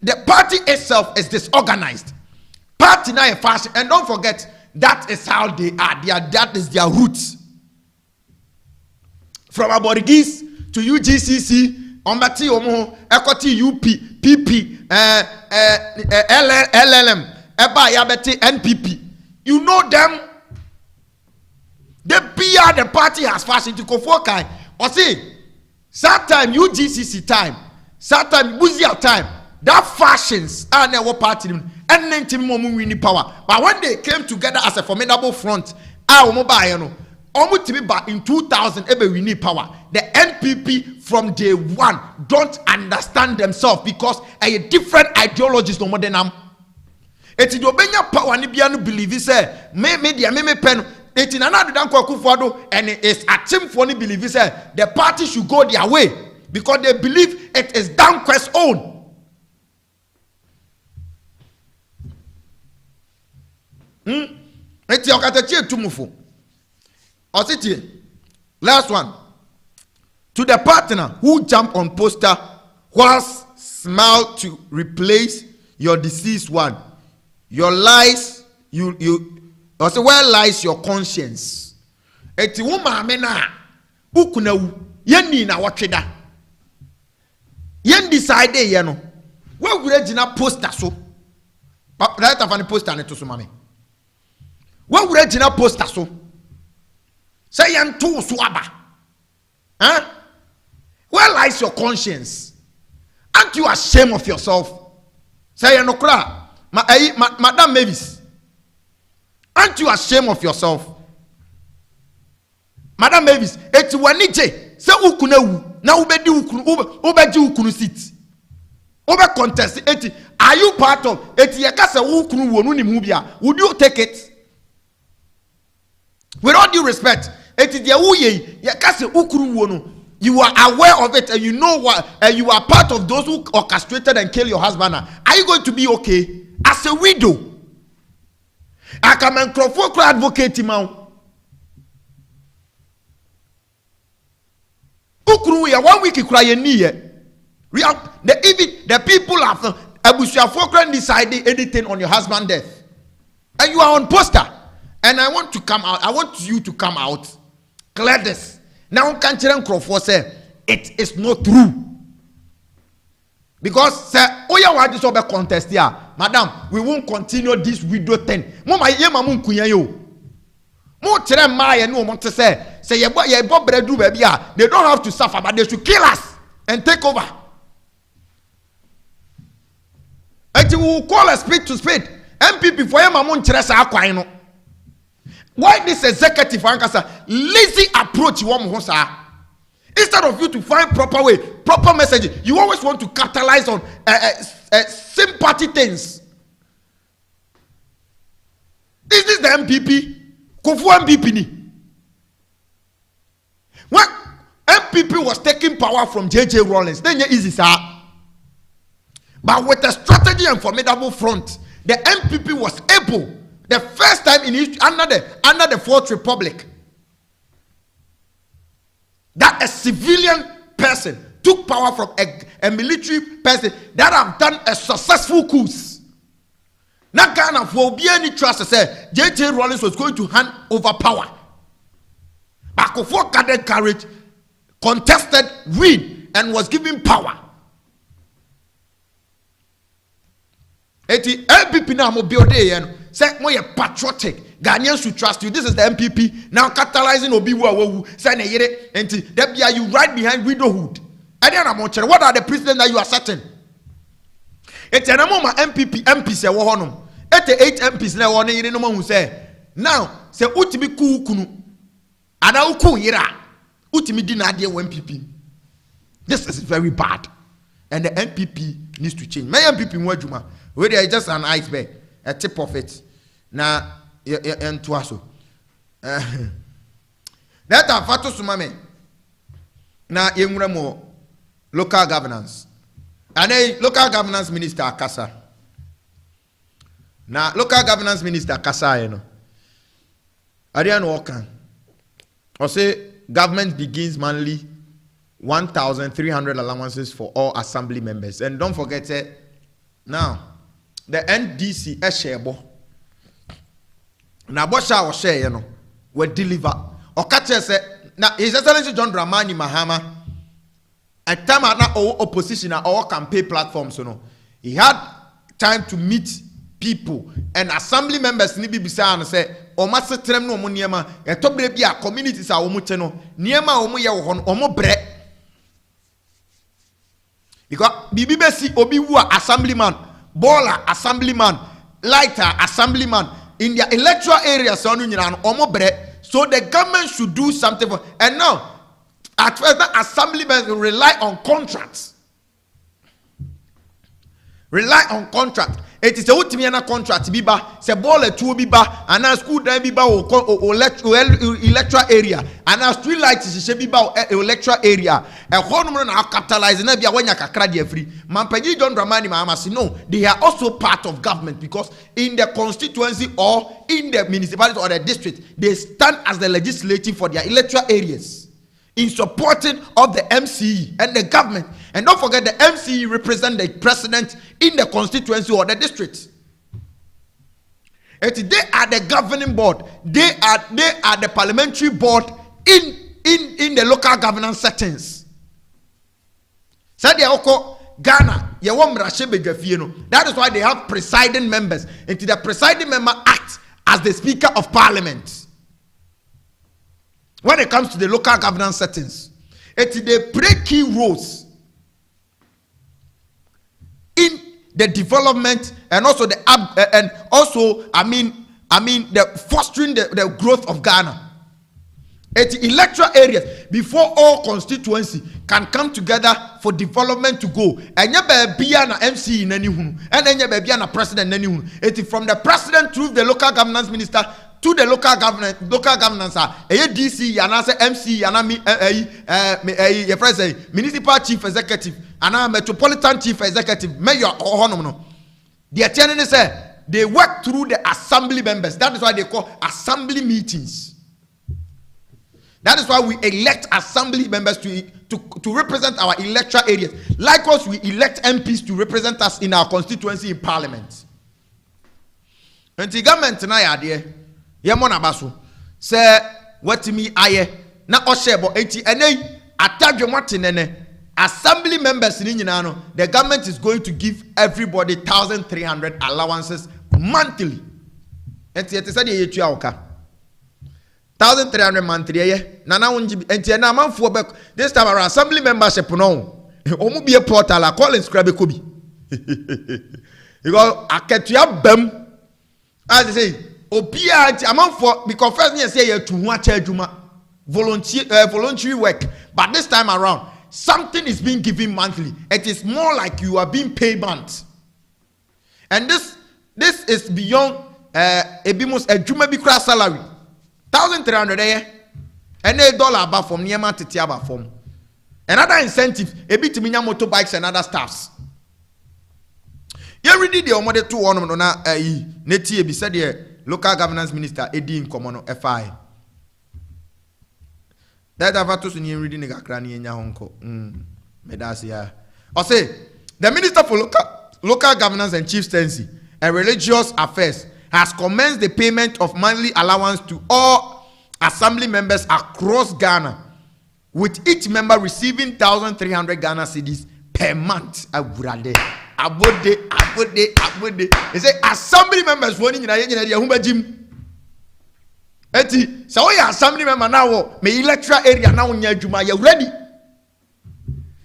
The party itself is disorganized. Party now a fashion, and don't forget that is how they are. That is their roots. From Aborigines to UGCC, Ombati Omo, Ekoti UP, PP, LLM, Eba Yabeti, NPP. You know them. The PR the party has fashioned to Kofokai. Or say, that time UGCC time, that time Buzia time, that fashions are never party and then winning power. But when they came together as a formidable front, in 2000 we need power. The NPP from day one don't understand themselves because a different ideologies no more than them. It's the obenya power ni bianu believe say me pen. It's in another and it's a team for the believe say the party should go their way because they believe it is Danquest's own. It's your category to move. Last one. To the partner who jump on poster whilst smile to replace your deceased one. Your lies, also where lies your conscience? Eti woman mena ukuna yen na watcheda. Yen decide yeno. Where would you poster so? Right of any poster to so mami. Where would you poster so? Say yan to swaba. Huh? Where lies your conscience? Aren't you ashamed of yourself? Say yan no cry. Madam Mavis. Aren't you ashamed of yourself? Madam Mavis, eti wanije se ukuna wu na ubedi ukunu sit. Ube contest eti are you part of eti yakase ukunu wu no ni mu bia? Would you take it? With all due respect, eti dia wuye yakase ukunu wu no. You are aware of it and you know what you are part of those who orchestrated and killed your husband. Are you going to be okay? As a widow, I can microphone advocate him out. Ukru ya 1 week cry near. The people have Abushafokran decided anything on your husband's death, and you are on poster. And I want to come out. I want you to come out, clear this. Now, Kanchiran Crawford say it is not true. Because say, oh yeah, what is over contest here, madam? We won't continue this video thing. Mama, ye mamun kunya yo. Mo tere ma ye no mo to say ye bo bredu baby ah. They don't have to suffer, but they should kill us and take over. And you will call a spade to spade. MPP for ye mamun tere sa akwan no. Why this executive ankasa lazy approach you want mo sa? Instead of you to find proper way, proper message, you always want to capitalize on sympathy things. Is this the MPP? Kofu MPP ni. When MPP was taking power from JJ Rawlings, then you easy sir. But with a strategy and formidable front, the MPP was able, the first time in history, under the Fourth Republic, that a civilian person took power from a military person that have done a successful coup. Not Ghana for be any trust to say JJ Rawlings was going to hand over power. But Akufo gathered courage, contested, win, and was given power. Eti MPP now mo build say more patriotic. Ghanaians should trust you. This is the MPP now catalyzing Obi Wawu. Say ne yere enti debia you right behind widowhood. What are the precedents that you are setting? It's an amount MPP MPs wo honom. 88 MPs na wo ne yere no ma hu say now say utimi ku kunu ana uku yira utimi di na ade wo MPP. This is very bad and the MPP needs to change. My MPP mo adwuma we dey just an iceberg, a tip of it. na yentoa so that afato sumame na yenwura mo local governance and local governance minister akasa na local governance minister akasa you know Arian Walker or say government begins monthly 1,300 allowances for all assembly members. And don't forget it. Now, the NDC Eshebo. Now, what shall share, you know, will deliver. Or catch now, His Excellency John Dramani Mahama, at time at opposition or campaign platforms, you know, he had time to meet people and assembly members need to be and say, o master trem no niema, a top bia communities are omuteno, niema omo bre. Because BBC Obiwa assemblyman, Bola assemblyman, Lighter assemblyman in their electoral areas, so the government should do something for. And now, at first, the assemblymen rely on contracts. Rely on contract. It is a ultimate contract. Biba se ball a two biba and a school then biba or electoral area and a street light is a biba electoral area. A homeowner are capitalizing a when you can free. Mampegi John Dramani Mahamasi. No, they are also part of government because in the constituency or in the municipality or the district, they stand as the legislative for their electoral areas in supporting of the MCE and the government. And don't forget the MCE represent the president in the constituency or the district. And they are the governing board. They are the parliamentary board in the local governance settings. So they are Ghana. That is why they have presiding members. And the presiding member acts as the speaker of parliament. When it comes to the local governance settings, they play key roles in the development and also the the fostering the growth of Ghana. At the electoral areas, before all constituency can come together for development to go, and be an MC in any and then be an president in any. It is from the president through the local governance minister to the local governance DC and MC and president, municipal chief executive and metropolitan chief executive mayor or honono. The attendant say they work through the assembly members. That is why they call assembly meetings. That is why we elect assembly members to represent our electoral areas. Likewise, we elect MPs to represent us in our constituency in parliament. And the government na yade yemona baso say what me aye na oshebo enti ene atadwe motenene assembly members ni nyina no, the government is going to give everybody 1,300 allowances monthly. Enti ete say dey yetua oka 1,300 monthly nana wonji enti na manfo be this time around assembly membership no omu be portal a call inscribe kobi because aketua bam as they say obia anti amanfo because first year say you to hu acha adwuma voluntary work, but this time around something is being given monthly. It is more like you are being paid month, and this is beyond ebimus adwuma bi kra salary 1,300 and $1 above from near tete above from another incentive ebi timinya motorbikes and other staffs. You already the omode to one na neti ebi said the local governance minister edi in common FI. That have to see reading the crani enya honko. Medasia. Or say the minister for local governance and chieftaincy and religious affairs has commenced the payment of monthly allowance to all assembly members across Ghana, with each member receiving 1,300 Ghana cedis per month. Abode. They say assembly members wanting in a humajim. Eti, so we assembly member now, me electoral area now in Juma, you ready?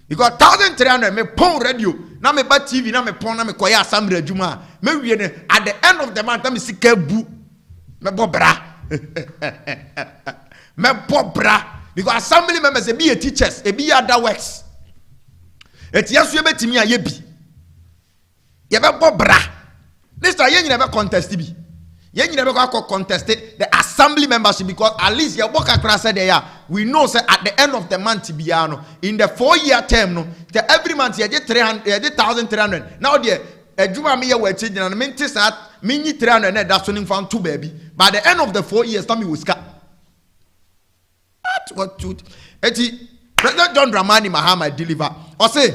You got 1,300 me pon radio, now me bat TV, now me pon na me kwaya assembly Juma. Me we at the end of the month, me sike bu, me bobra, me bobra. Because assembly members they be a teachers, they be other works. Eti yasu ye betimi a yebi. Ye be bobra. This time you never contest bi. Yen never go contested the assembly membership because at least your work across there. We know say at the end of the month biano in the 4-year term no every month you get 300 you get 1,300. Now there ejuma me we change na me ntisa me 300 na that's running from 2 baby. By the end of the 4 years time we will scar. What truth? President John Dramani Mahama deliver. Or say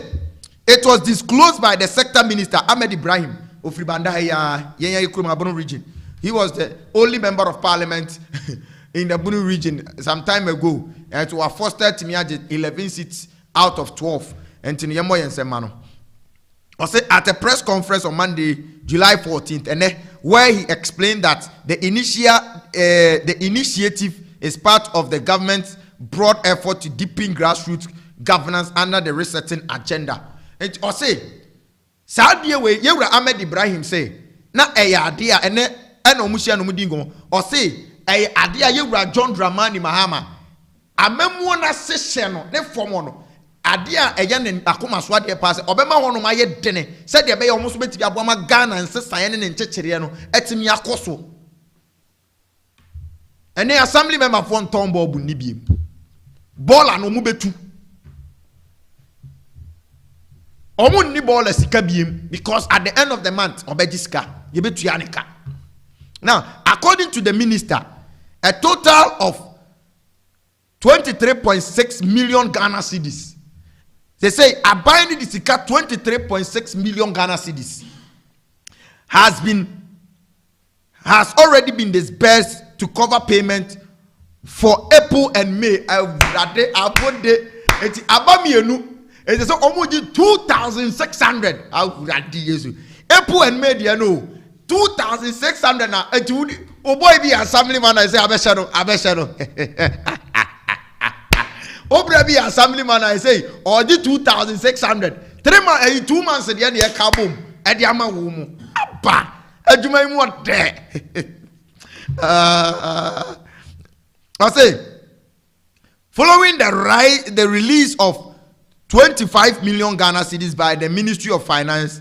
it was disclosed by the sector minister Ahmed Ibrahim of Ribanda Yenya region. He was the only member of parliament in the Bunu region some time ago, and to have fostered Timiaje 11 seats out of 12. And Tiniyamo Yensemano. I said at a press conference on Monday, July 14th, and where he explained that the initiative is part of the government's broad effort to deepen grassroots governance under the resetting agenda. And I say, Saudi way, Yewra Ahmed Ibrahim say, na idea and omusia no mudingo or say a idea Yewra John Dramani Mahama a memoana session no ne formono idea eyan akoma so ade pass obema hono ma ye dene said de be omo so beti aboma Ghana nsesa ne nchechire no etimi akoso ene assembly member for ntombo bu ni biem bola no mu betu omo ni bola sika biem because at the end of the month obejiska ye betu yanika. Now, according to the minister, a total of 23.6 million Ghana cedis. They say a binding the sika 23.6 million Ghana cedis has already been disbursed to cover payment for April and May. It's so almost 2,600. April and May, you know. 2,600 na oh boy be assembly man I say abeshano Obre be assembly man I say or the 2,600 2 months the end ka bom e de ama wo mu aba adwuma mu ode I say following the release of 25 million Ghana cedis by the Ministry of Finance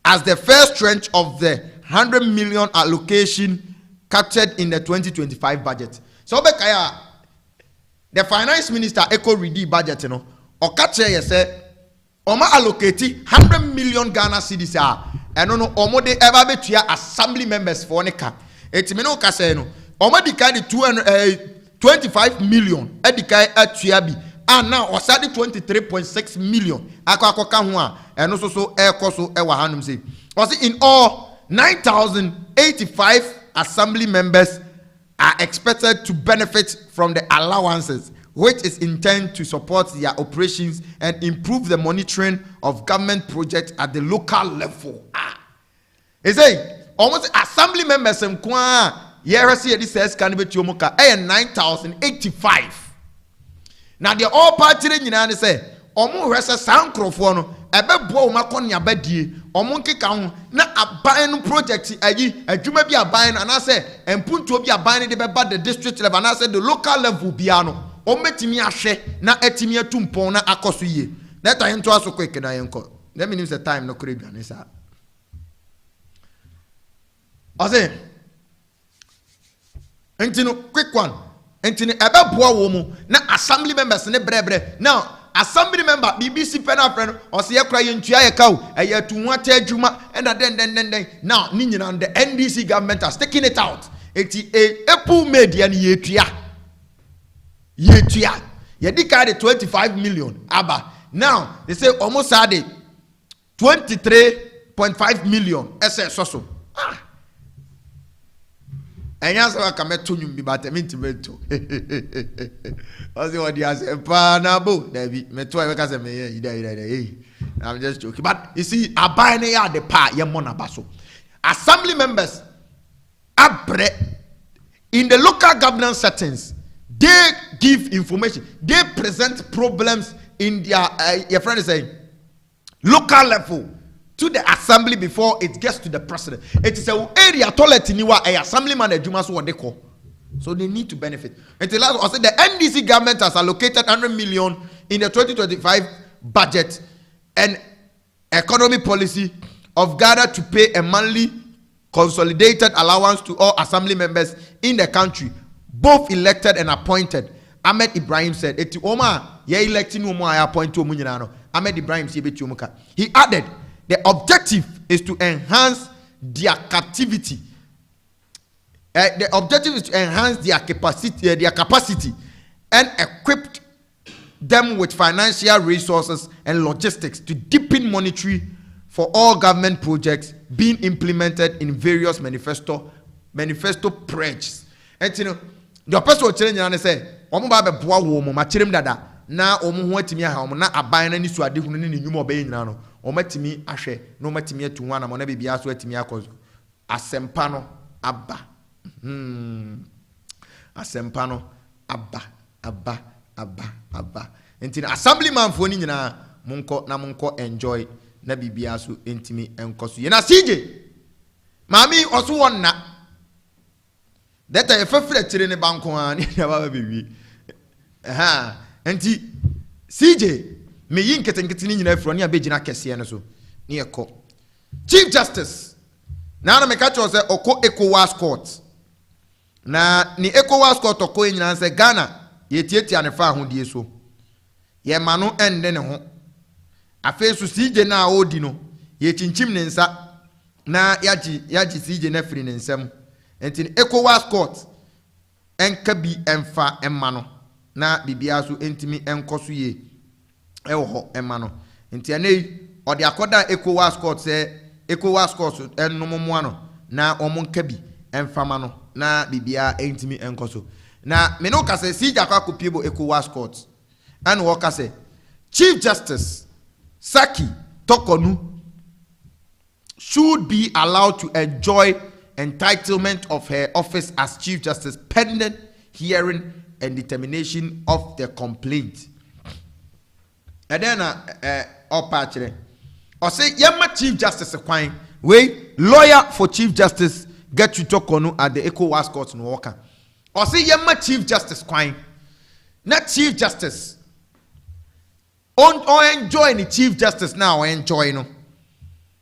as the first tranche of the 100 million allocation captured in the 2025 budget. So the finance minister echo ready budget no or capture you say oma allocate 100 million Ghana cedis and no omo de ever betua assembly members for neka etime no ka say no omo di kind 25 million edikai atua bi and now osadi 23.6 million akoka ho a eno so ekoso e wa hanum say was in all 9,085 assembly members are expected to benefit from the allowances, which is intended to support their operations and improve the monitoring of government projects at the local level. He say almost assembly members this says can be 9,085. Now the all party in say omo resa sankrofo no ebebo o makonia badie omo nkeka ho na aban no project ayi adwuma bi aban na na say empuntuo bi aban de beba the district level na say the local level bia no o metimi ahwe na atimi atumpon na akoso yie na ta hento aso quick na yenko let me know the time no kure biane sa I say entino quick one entino ebebo wo mu na assembly members ne brebre now assembly member BBC penal friend or say kra yentua ye kaw eye tu nwata adwuma and then now ni nyina the NDC government has taken it out eti April media ni yetua ye di the 25 million aba now they say almost had 23.5 million ss so enya so ka meto nyum bi bata mintimeto ozi odi as pa na bo dabi meto e ka se me ida I'm just joking but you see abai ne ya de pa ye mo na baso assembly members abre in the local governance settings they give information they present problems in their your friend is saying local level to the assembly before it gets to the president. It is an area toilet in a assemblyman adwuma so what they call. So they need to benefit. Until last, the NDC government has allocated 100 million in the 2025 budget and economy policy of Ghana to pay a monthly consolidated allowance to all assembly members in the country, both elected and appointed. Ahmed Ibrahim said, "Eti Oma, ye electing Omo I appoint to Omunyano." Ahmed Ibrahim said, he added, the objective is to enhance their captivity. The objective is to enhance their capacity and equip them with financial resources and logistics to deepen monitoring for all government projects being implemented in various manifesto pledges. And you know, the person challenge say, "Omo ba be boa wo mo ma chirem dada na omo ho atimi aha omo na aban na ni su ade hunu ni nyumo be nyina no omo atimi ahwe na omo atimi atu ho na mo na bibia so atimi akozo asempa no aba asempa no aba enti na assemblyman fo ni nyina monko enjoy na bibia so entimi enkoso ye na CJ mami oso won na data e fafira tire ne banko a ne baba bewi enti CJ me yin ketenkete ni nyina afro ne abegina kese ne so ne yeko Chief Justice na me ka cho se oko ECOWAS court na ni ECOWAS court oko nyina se Ghana ye tietia ne fa ahodie so ye ma no ende ne ho afesu CJ na odi no ye chinchim ne nsa na yaji CJ na firi ne nsam enti ECOWAS court enka bi emfa emma no na bibia so entimi enkoso ye ewo ho emma no enti ane odi akoda ECOWAS court se ECOWAS court ennomomo ano na omonka bi emfama no na bibia entimi enkoso na me no ka se CJ akwakopiebo ECOWAS court and waka say Chief Justice Saki Tokonu should be allowed to enjoy entitlement of her office as Chief Justice pending hearing and determination of the complaint. And then or say Yama Chief Justice Kwine we lawyer for Chief Justice get you Tokonu at the ECOWAS court in Walker. Or say Yama Chief Justice Kwine not Chief Justice or enjoy the Chief Justice now enjoy no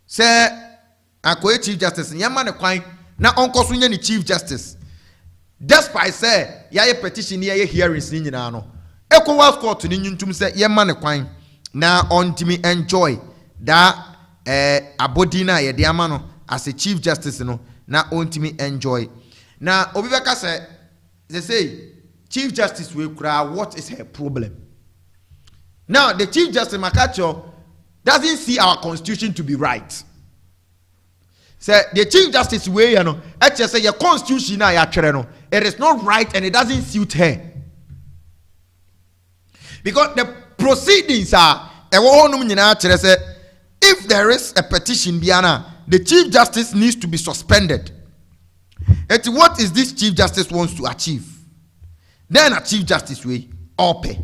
say akoye Chief Justice Yama ne Kwine na onko so nya ni Chief Justice despite say ya petition ya hearings ni nyina no ECOWAS court ni nyuntum say Yama ne Kwine na ontimi enjoy that abodina ye de ama no as a Chief Justice no na ontimi enjoy na obi beka say they say Chief Justice we kura what is her problem. Now the Chief Justice Makacho doesn't see our constitution to be right. Say the Chief Justice way you know actually say your constitution na ya twere no it is not right and it doesn't suit her. Because the proceedings are if there is a petition biana the Chief Justice needs to be suspended. And what is this Chief Justice wants to achieve? Then a Chief Justice way or pay.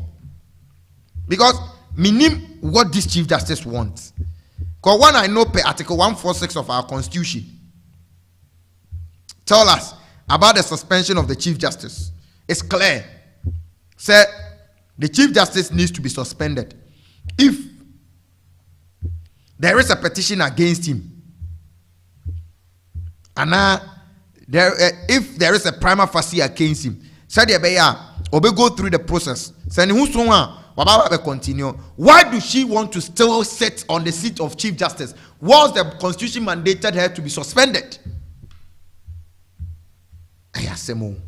Because minim what this Chief Justice wants. Because one I know per Article 146 of our Constitution tell us about the suspension of the Chief Justice. It's clear. Say the Chief Justice needs to be suspended if there is a petition against him. And if there is a prima facie against him, say the go through the process. Say who's continue. Why does she want to still sit on the seat of Chief Justice? Was the Constitution mandated her to be suspended? Ayasemo.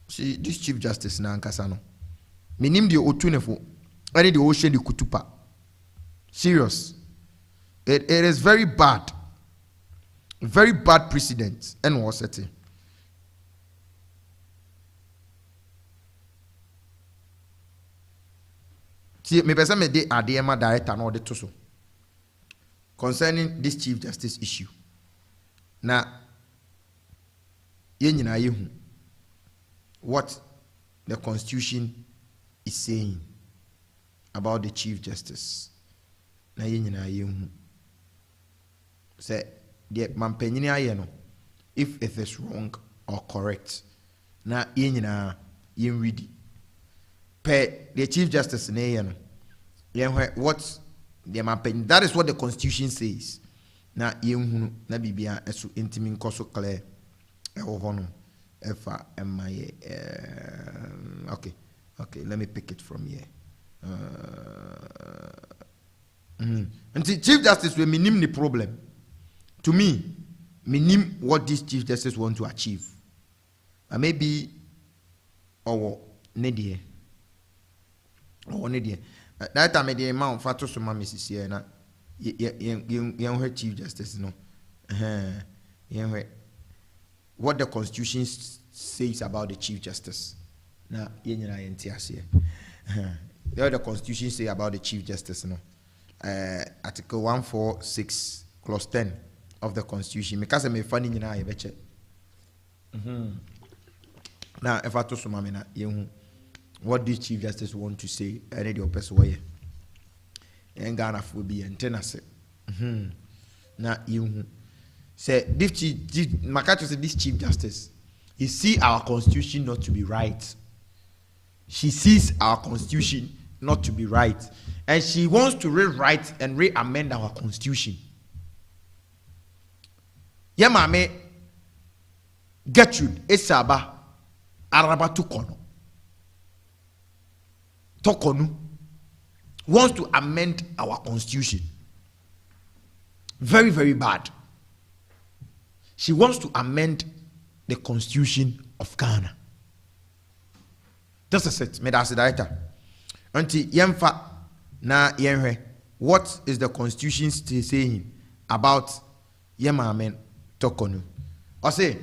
See this Chief Justice na Ankasano. Minim the otunefo. Any the ocean the kutupa. Serious. It is very bad. Very bad precedent. And was it? See, me person me de adema director no de to so concerning this Chief Justice issue. Na ye nyina ye hu what the Constitution is saying about the Chief Justice. Na ye nyina ye hu say the mampanyini aye no if it is wrong or correct. Na ye nyina ye ready. The Chief Justice what the mapping, that is what the Constitution says. na yenhunu na bibia eso intimi nkoso clear ewo hono efa emaye okay let me pick it from here. Until Chief Justice we minim the problem. To me, minim what this Chief Justice want to achieve. And maybe or nedie. Or nedie. That time the amount fatu suma Mrs. here na young Chief Justice no. What the Constitution says about the Chief Justice. Na yenyina yentiase. What the Constitution say about the Chief Justice no. Article 146 clause 10 of the Constitution. Because me funny nyina ye beche. Now if I to suma me na yehu what the Chief Justice want to say any the person way. En Ghana for be entenase. Na yehu say this Chief Justice, he see our Constitution not to be right. She sees our Constitution not to be right. And she wants to rewrite and re-amend our Constitution. Yemame Gertrude Esaba Araba Tokonu wants to amend our Constitution. Very, very bad. She wants to amend the Constitution of Ghana. This is it. Me that's the director. Auntie Yemfa na yenhwe. What is the Constitution still saying about Yemamen Tokonu? I say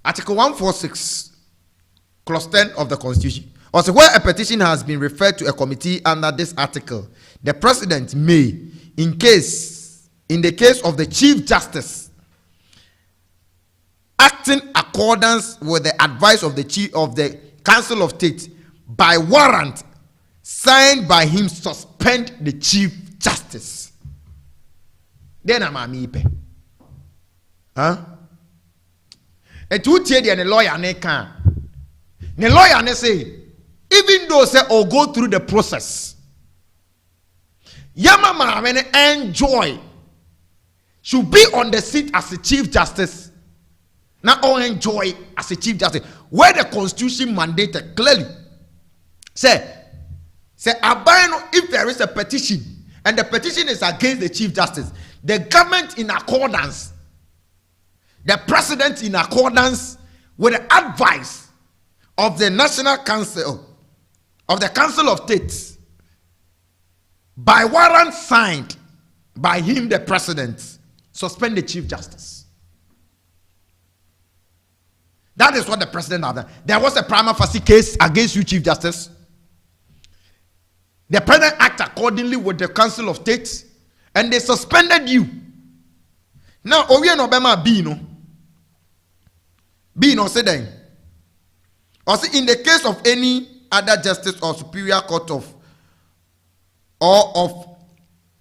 Article 146, Clause 10 of the Constitution. Also, where a petition has been referred to a committee under this article, the President may, in the case of the Chief Justice, acting accordance with the advice of the Council of State, by warrant signed by him, suspend the Chief Justice. Then I'm a mepe. Huh? And two tell the lawyer ne can. The lawyer ne say, even though say or go through the process, Yama Maramene enjoy should be on the seat as a Chief Justice. Not all enjoy as a Chief Justice. Where the Constitution mandated clearly. Say abino, if there is a petition and the petition is against the Chief Justice, the government in accordance, the President in accordance with the advice of the National Council, of the Council of States, by warrant signed by him, the President, suspend the Chief Justice. That is what the President had done. There was a prima facie case against you, Chief Justice. The President acted accordingly with the Council of State, and they suspended you. Now, Oye no Bema Bino said then, also in the case of any other justice or superior court of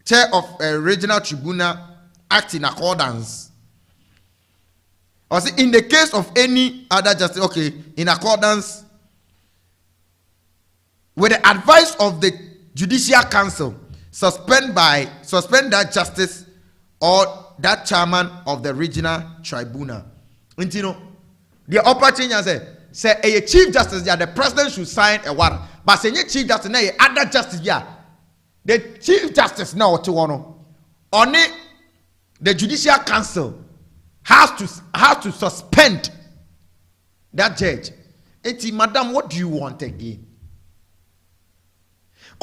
chair of a regional tribunal act in accordance. Also in the case of any other justice, okay, in accordance with the advice of the Judicial Council, suspend that justice or that chairman of the regional tribunal. And you know, the opportunity say a Chief Justice, the President should sign a warrant. But say Chief Justice, other justice, the Chief Justice now to only the Judicial Council has to suspend that judge. Eti, madam, what do you want again?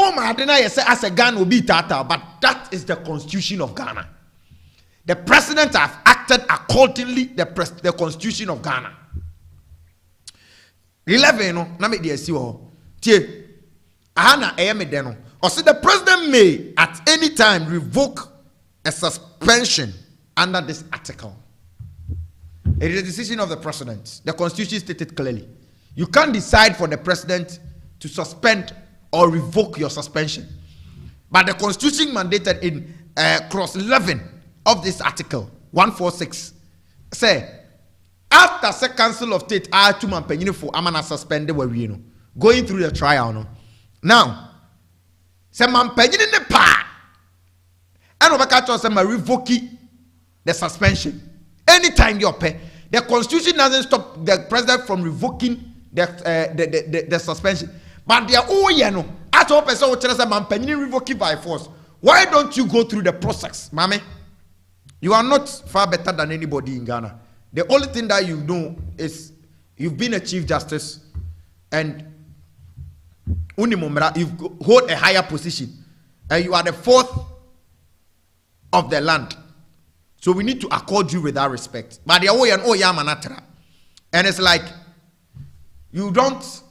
Oh, my, I say as a Ghana will be tata, but that is the Constitution of Ghana. The President have acted accordingly the Constitution of Ghana. 11 no na me de asi wo tie ahana me de no or say the President may at any time revoke a suspension under this article. It is a decision of the President. The Constitution stated clearly. You can't decide for the President to suspend or revoke your suspension. But the Constitution mandated in clause 11 of this article 146 say after the Council of State are to man penny for amana suspended we going through the trial no. Now say man penny ne pa and obaka to say ma revoke the suspension. Anytime you pay, the constitution doesn't stop the president from revoking the suspension. But they are all as all person will tell us man penny revoking by force. Why don't you go through the process, mommy? You are not far better than anybody in Ghana. The only thing that you know is you've been a chief justice and you hold a higher position and you are the fourth of the land. So we need to accord you with that respect. But the and it's like you don't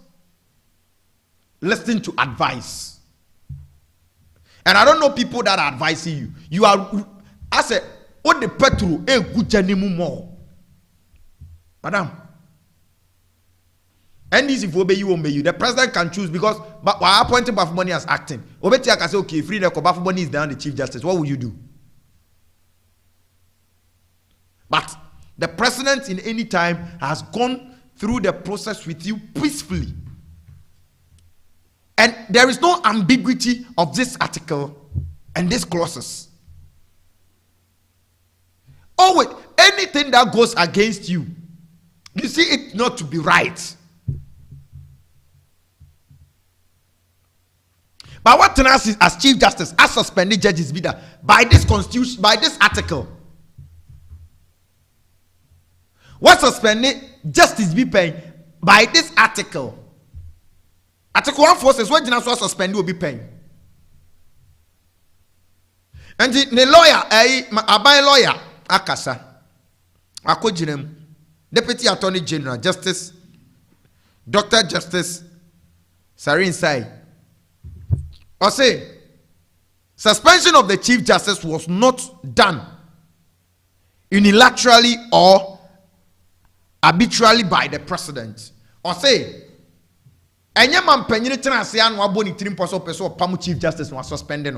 listen to advice. And I don't know people that are advising you. You are, I said, what the petrol a good journey more. Madam. And this if obey you, obey you. The president can choose because but why appointing Bafumoni as acting? Obetia can say, okay, free the Bafumoni is down the chief justice. What will you do? But the president in any time has gone through the process with you peacefully. And there is no ambiguity of this article and these clauses. Oh wait, anything that goes against you, you see it not to be right. But what Tenas is as Chief Justice, as suspended judges be that by this constitution, by this article. What suspended justice be paying by this article? Article 1 forces what Tenas was suspended will be paying. And the lawyer, a lawyer, Akasa, Akojinem, Deputy Attorney General, Justice, Dr. Justice Sarin Sai. Or say, suspension of the Chief Justice was not done unilaterally or arbitrarily by the President. Or say, any man penny transian wa boni 3% person pamu Chief Justice was suspended.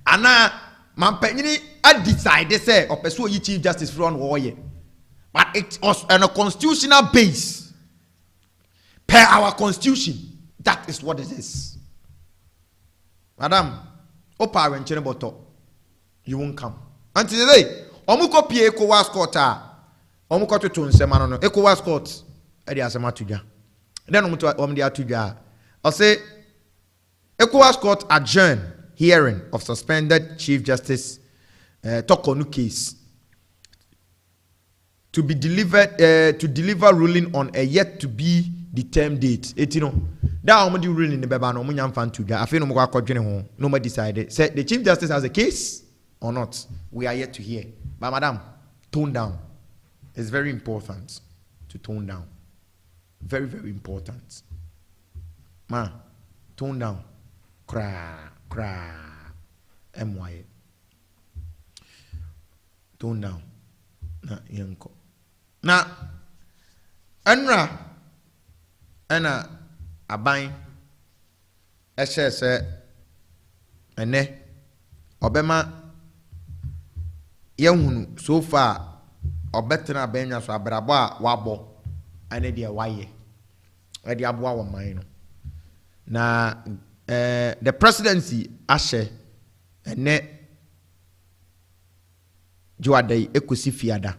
Ana man penny a decide say or person yi Chief Justice from warrior. But it was on a constitutional base. Per our constitution. That is what it is. Madam, opa wenchene boto, you won't come. Until today, omuko pie ECOWAS court omuko to nsema no ECOWAS court e dey asema tuja. Then omu dey atuja. I say ECOWAS court adjourn hearing of suspended Chief Justice Tokonu case to be delivered to deliver ruling on a yet to be determined date. It you know. That omudi ruling in the beba no munyam fan to I feel no more akwadwene ho. No more decided. Say the Chief Justice has a case or not. We are yet to hear. But madam, tone down. It's very important to tone down. Very, very important. Ma, tone down. Cra. MY. Tone down. Na yanko. Na Enra aban ehye se ene obema yehunu so far obetena benya so abrabo a wabo ane de waye e de abo awo man no na the presidency ahye ene joadai ekosi fiada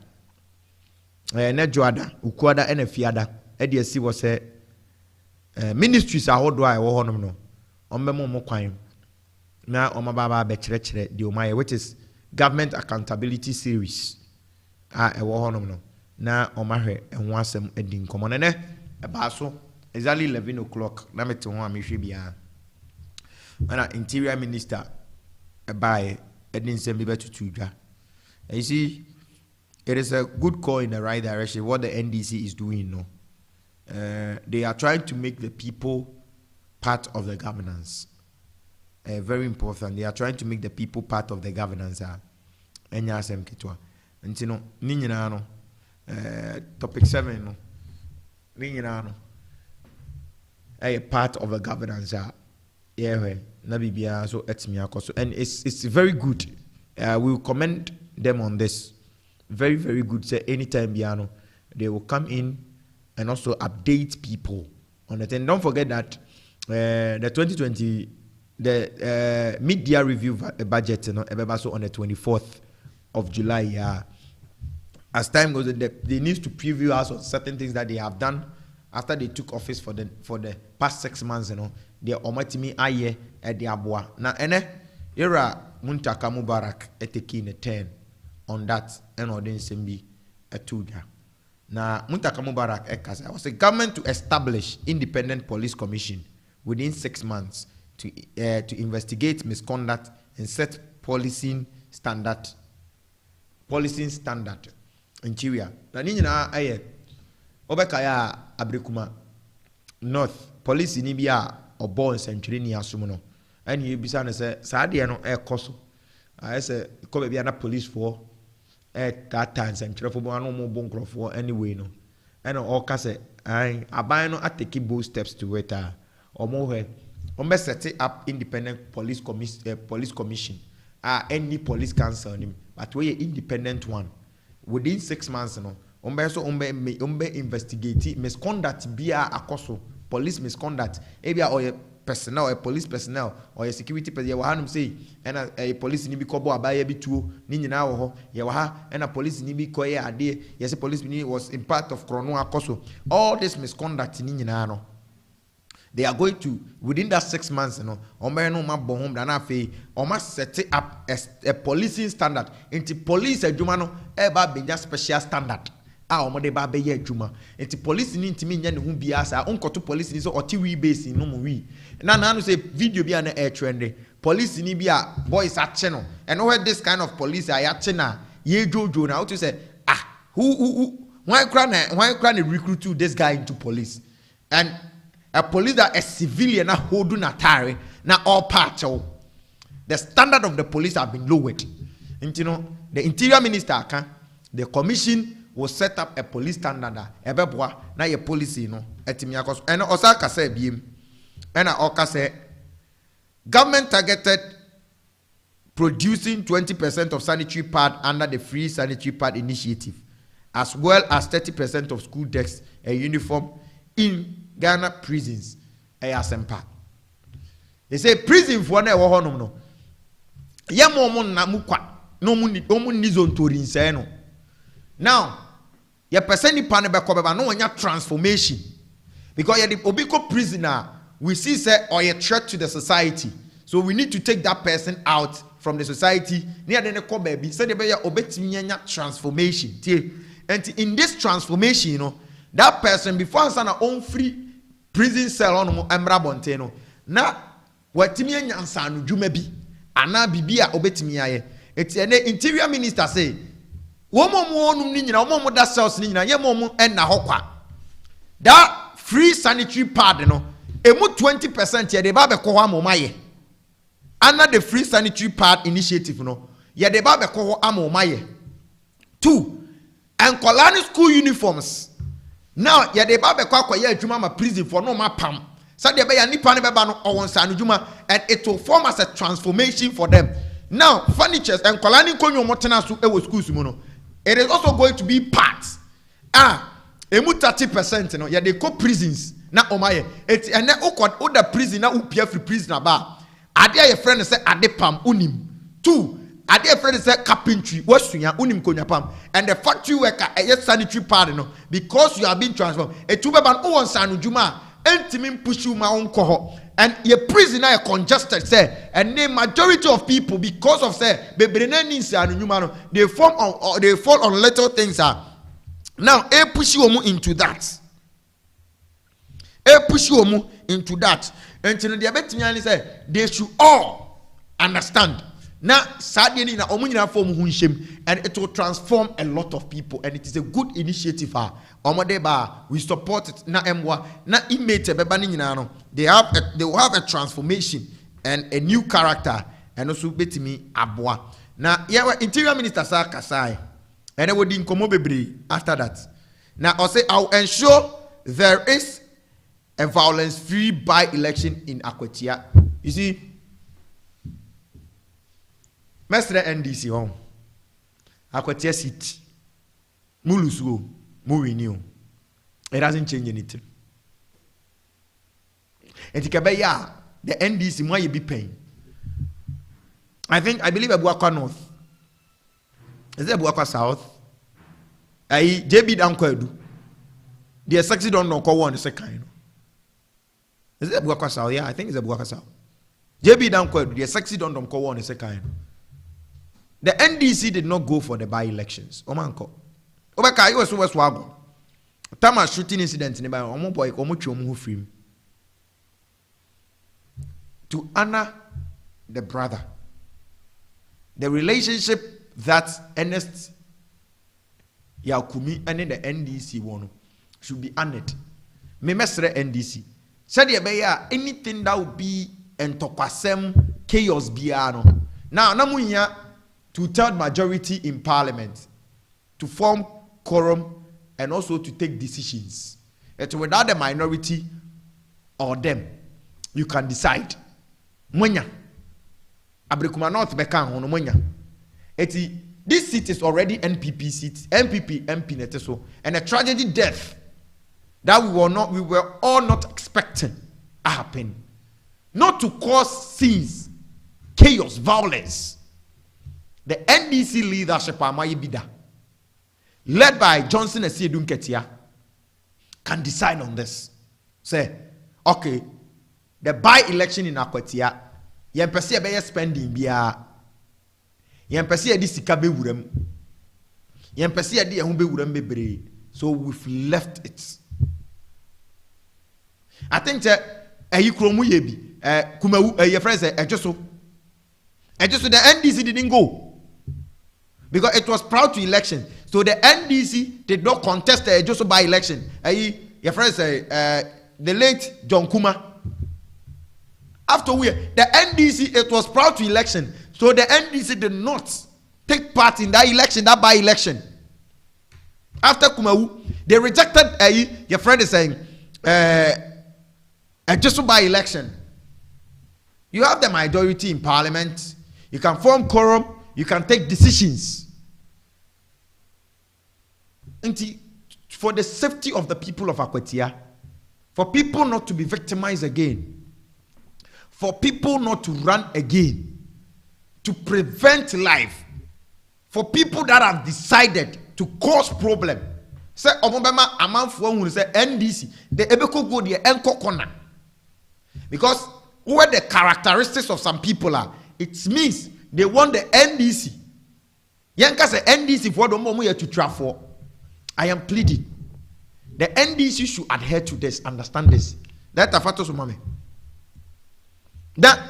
ene joada ukuada ene fiada e de asi wo se ministries ahodo a ewo honom no ombemo mo kwan na omababa be kire de omaye which is government accountability series ewo honom no na omahwe enwo asem edi nkomo ne eba so exactly 11 o'clock na mete ho amehwe bia na interior minister ebae edin sem bi betutu dwa. You see, it is a good call in the right direction what the NDC is doing no. They are trying to make the people part of the governance. Very important. They are trying to make the people part of the governance. Enya asem kitwa. Nti no ni nyina no topic 7 no. Ni nyina no. A part of the governance. Yeah, na bibia so etimi akoso and it's very good. We will commend them on this. Very, very good. Say anytime biano they will come in and also update people on it. And don't forget that the 2020 the mid-year review budget, you know, so on the 24th of July. Yeah. As time goes, they need to preview us on certain things that they have done after they took office for the past 6 months. You know, they omatimi aye at the abwa. Na ene era Muntaka Mubarak eteki ne 10 on that and ordination be a 2 ya. Na Muntaka Mubarak ekasa was a government to establish independent police commission within 6 months to investigate misconduct and set policing standard interior. Na ni nyina aye obeka ya Abrekuma North police ni bia obo nsantwire ni asom no ani ebisa ne se saade no ekoso aye se ko be bia na police for that time nsantwire fo bo anu mo bo nkrofo anyway no and all ka se ai aban no atake bold steps to it omo he ombe set up independent police commission any police council nim but we independent one within 6 months no ombe investigate misconduct bia akoso police misconduct ebia or personnel or police personnel or security personnel wa hanum say and a police ni bi kobo abaya bi tuo ni nyina wo ho ye wa ha and a police ni bi koye ade yes police ni was in part of krono akoso all this misconduct ni nyina no they are going to within that 6 months no ombe no ma bo hom da na fe o ma set up a policing standard into police adwuma no e ba be special standard omode ba be ye adwuma into police ni ntimi nya ne hu bia sa onkoto police ni so oti we base no mo wi na no say video bia na air trend police ni bia boys ache no and where this kind of police are ache na ye jojo na what you say who why cry recruit this guy into police and a police that a civilian na hold na tare na all part the standard of the police have been lowered. And you know the interior minister the commission will set up a police standard ebeboa na ye policy no etimi akos and osaka say biem and oka say government targeted producing 20% of sanitary pad under the free sanitary pad initiative as well as 30% of school desks and uniform in Ghana prisons. Asempa. They say prison for na wo honom no. Ye mo na mukwa no mu ni zone to rinse no. Now, ye person nipa ne be ko be ba no nya transformation. Because ye the obiko prisoner we see say or a threat to the society. So we need to take that person out from the society. Near the ko baby say the be ya obetimi nya transformation. And in this transformation, you know, that person before answer own free prison cell on emra bonte no na watimi anyansa no dwuma bi ana bibia obetimi aye eti ene interior minister say wo momo onum ni nyina wo momo da cells ni nyina ye momo enna hokwa that free sanitary pad no emu 20% ye de ba be ko ho amomaye ana the free sanitary pad initiative no ye de ba be ko ho amomaye 2 and colony school uniforms. Now, ya de ba be kwa kwa ya adwuma ma prison for no ma pam. So de be ya nipa ne be ba no owonsa no dwuma and it will form as a transformation for them. Now, furnitures and kolani konyo motena so e wo schools mu no. It is also going to be parts. Emu 30% no ya de ko prisons na omaye. It and the prison na upia free prison ba. Ade ya friend say ade pam unim. 2 Ade friend say carpentry wasunya unim konya pam and the factory worker sanitary pad no because you are being transformed etuba ban won sanu juma entimin pushu ma onko ho and your prisoner are congested say and the majority of people because of say bebrena ni sanu juma no they fall on little things now e push you into that and you know the betimi say they should all understand. Now, sadly, na omunyina form hunshim, and it will transform a lot of people, and it is a good initiative. We support it. Na emwa na image bebani nyina no. They will have a transformation and a new character, and also betimi abwa. Now, yeah, Interior Minister sa kasai, and I would inkomo bebre after that. Now, I'll say I'll ensure there is a violence-free by-election in Akwatia. You see. Mestre NDC home. Akwatia seat. Mulusuo. Muwinio. It doesn't change anything. And Tikabeya, the NDC, why you be paying? I believe Abuakwa North. Is it Buakwa South? JB Dankwedu. The sexy don't know call one second. Is it Buakwa South? Yeah, I think it's a Buakwa South. JB Dankwedu, the sexy don't know call one second. The NDC did not go for the by-elections. Omanko. Obeka, you was wagon. Tama shooting incident in the Omo boy, Omo film. To honor the brother, the relationship that Ernest Yakumi and the NDC won should be honored. Me mesre NDC. Said anything that would be entopasem chaos biano. Now namunya 2/3 majority in parliament to form quorum and also to take decisions. And without the minority or them, you can decide. Mwenya. Abrekuma North Bekan on Mwenya. This seat is already NPP seat, NPP MP neteso, and a tragedy death that we were all not expecting happen. Not to cause scenes, chaos, violence. The NDC leadership Amayibida, led by Johnson Esiedun Ketia, can decide on this. Say, okay, the by-election in Akwatia, yempesi ebe spending biya, yempesi edi sika be wurem, yempesi edi ehun be wurem bebre. So we've left it. I think that kromu yebi, kumawu your friend say ejoso the NDC didn't go because it was prior to election. So the NDC did not contest the ejoso by election. Your friend say the late John Kuma. After the NDC, it was prior to election. So the NDC did not take part in that election, that by election. After Kumawu, they rejected your friend is saying just by election. You have the majority in parliament, you can form quorum, you can take decisions. And for the safety of the people of Akwatia, for people not to be victimized again, for people not to run again, to prevent life, for people that have decided to cause problem. Say Obama amanfo who say NDC, the ebeko go the enko corner. Because where the characteristics of some people are, it means they want the NDC. Yanka say NDC for the moment here to travel. I am pleading. The NDC should adhere to this, understand this. That afato sumame. That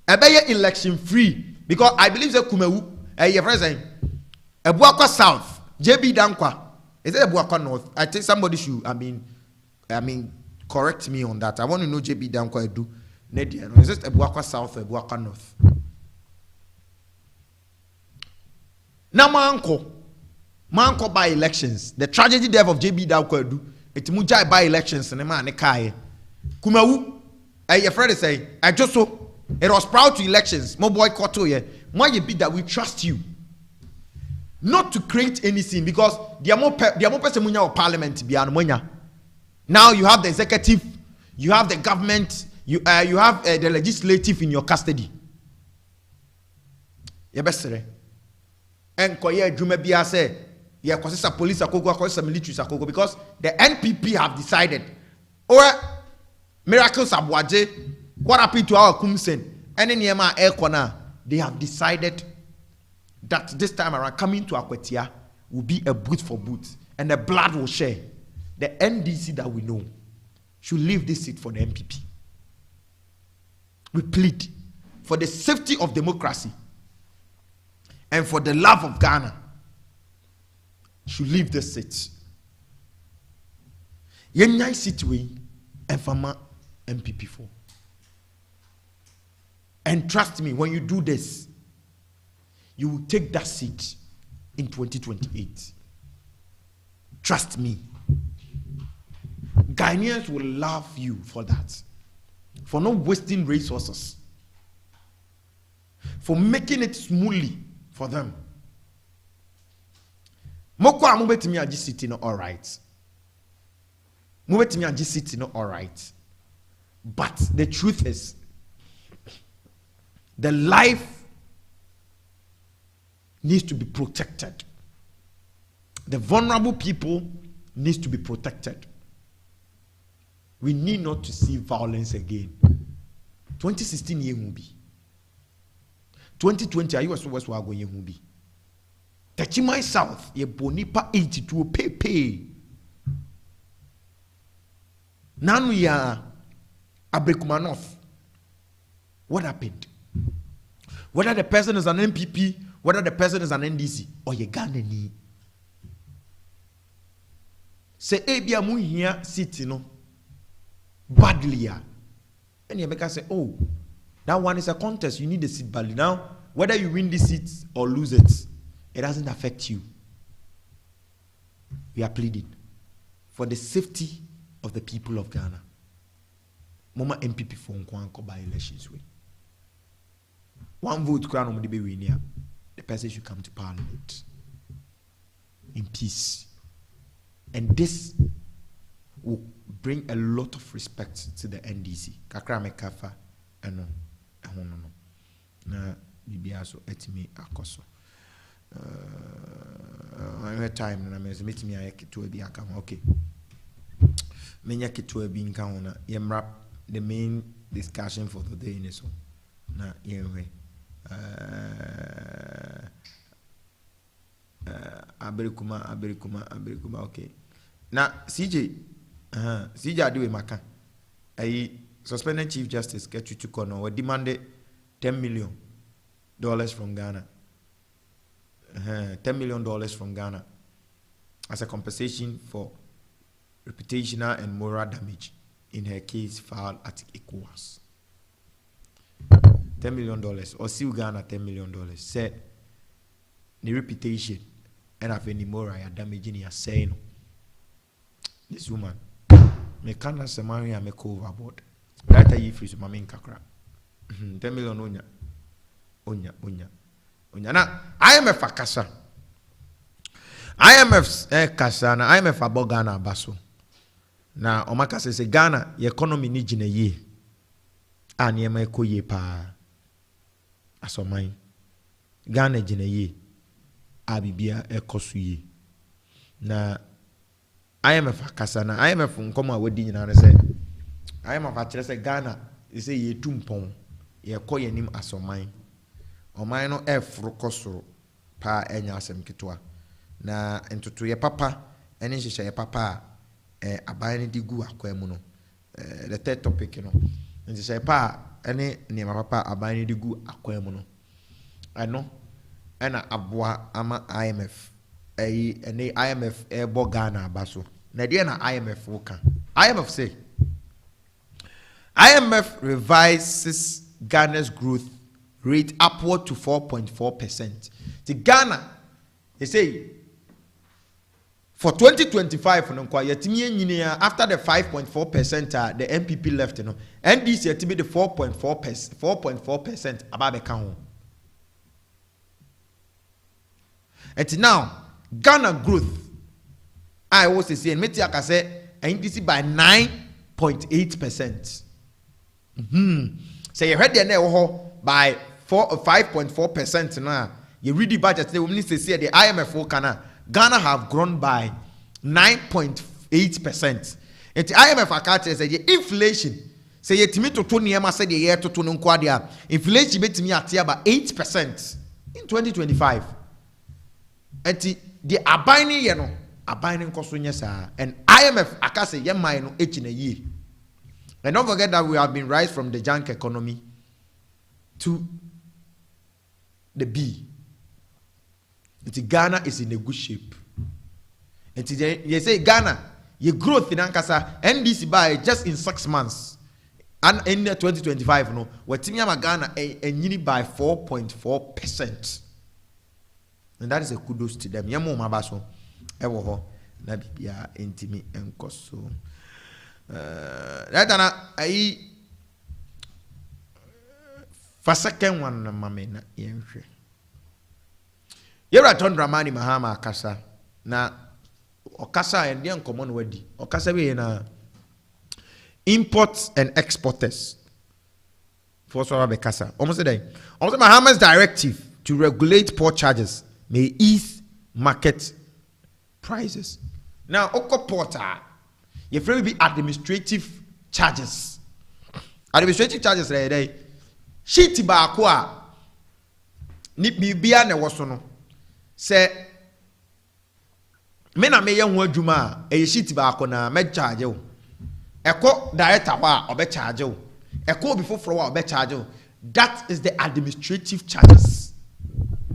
a election free because I believe that Kumewu, your friend saying, Ebuakwa South, JB Dankwa, is it Ebuakwa North? I think somebody should, I mean, correct me on that. I want to know JB Dankwa do. Is it Ebuakwa South or Ebuakwa North? Now, Manko by elections. The tragedy death of JB Dankwa do. It's Mujai by elections and the man Nekaye. Kumewu, your friend is saying, I just so. It was proud to elections. Mo boycott here. Why you be that we trust you, not to create anything because there are more person of parliament beyond. Now you have the executive, you have the government, you have the legislative in your custody. You best say. And koye jume biya say yeah kwasisa police akoko kwasisa military akoko because the NPP have decided or miracles abwaje. What happened to our Kumsen? And in Yema Ekwana, they have decided that this time around coming to Akwatia will be a boot for boot, and the blood will share. The NDC that we know should leave this seat for the MPP. We plead for the safety of democracy and for the love of Ghana. Should leave this seat. Yenyai situe and fama MPP for. And trust me, when you do this, you will take that seat in 2028. Trust me. Ghanaians will love you for that. For not wasting resources. For making it smoothly for them. Moko amubetimi aji city no all right. Mubetimi aji city no all right. But the truth is, the life needs to be protected. The vulnerable people needs to be protected. We need not to see violence again. 2016 year will be. 2020 ayi waso waso ago ye hu bi. Techimai South ye bonipa 82 pepe. Nanu ya Obretuoba North. What happened? Whether the person is an MPP, whether the person is an NDC, or ye Ghanaian. Say ebia mu hia city no badly ya. And you make us say, oh, that one is a contest. You need the seat badly. Now, whether you win the seat or lose it, it doesn't affect you. We are pleading for the safety of the people of Ghana. Mama MPP for Nkwanko by elections way. One vote crown on the baby. The person should come to parliament in peace. And this will bring a lot of respect to the NDC. Kakra me kafa eno no. Na bibia so etimi akoso. I time na me meet me ayeketo bi aka okay. Menya keto bi nka ho na yemra the main discussion for the day in so. Na yenwe Obretuoba okay. Now CJ Adiwe Maka a suspended Chief Justice Ketutu Kono were demanded $10 million from Ghana. $10 million from Ghana as a compensation for reputational and moral damage in her case filed at ECOWAS. $10 million or still Ghana $10 million said the reputation and have any moral damage in your saying this woman me can't say marry and make overboard. Right are you free to my main kakra. 10 million onya. Now IMF akasa. IMF kasa na IMF abo Ghana baso. Na omaka say Ghana your economy ni gina ye. Ani ema eko ye pa. Asomai. Ghana gina ye. Abibia ekosu ye. Na IMF akasa na IMF nkomo a wadi nyina ne say IMF a kire say Ghana say ye tumpon ye kɔ yanim asoman oman no efro kɔsoro pa enya asem ketwa na entoto ye papa ene hyehyɛ ye papa aban ne digu akwam no the third topic no nhyehyɛ pa ene ne papa aban ne digu akwam no ano ena aboa ama IMF ene IMF ebo Ghana abaso na dia na IMF woka IMF say IMF revises Ghana's growth rate upward to 4.4%. The Ghana they say for 2025 after the 5.4% the MPP left NDC to be the 4.4% about the count. And now Ghana growth I was saying Metiaka say NDC by 9.8%. So you heard the by 4 or 5.4% now. You read the budget, they will need to say the IMF Ghana have grown by 9.8%. And the IMF account say the inflation. Say you to Tony Emma said the year to Tununquadia. Inflation bet me at about 8% in 2025. And the abiding abiding costunya and IMF akase yema no each in a year. And don't forget that we have been rise from the junk economy to the B. Ghana is in a good shape. And you say Ghana, your growth in Ankasa, NDC by just in 6 months. And in 2025, no, we're Ghana and by 4.4%. And that is a kudos to them. Yamo mabaso, ewo na bibia intimi enkoso. That I for second one mama na yenhwe. Yera ton Dramani Mahama akasa na okasa and the common wadi. Okasa we na imports and exporters. For so bekasa. Almost a day. Also Mahama's directive to regulate port charges may ease market prices. Now, Oko Porter, you will be administrative charges. Administrative charges, right? Shiti ba kwa ni bibia na woso no se me na me ye ho adwuma e shiti ba ko na me charge wo eko director wa obe charge wo eko obi foforo wa obe charge wo. That is the administrative charges,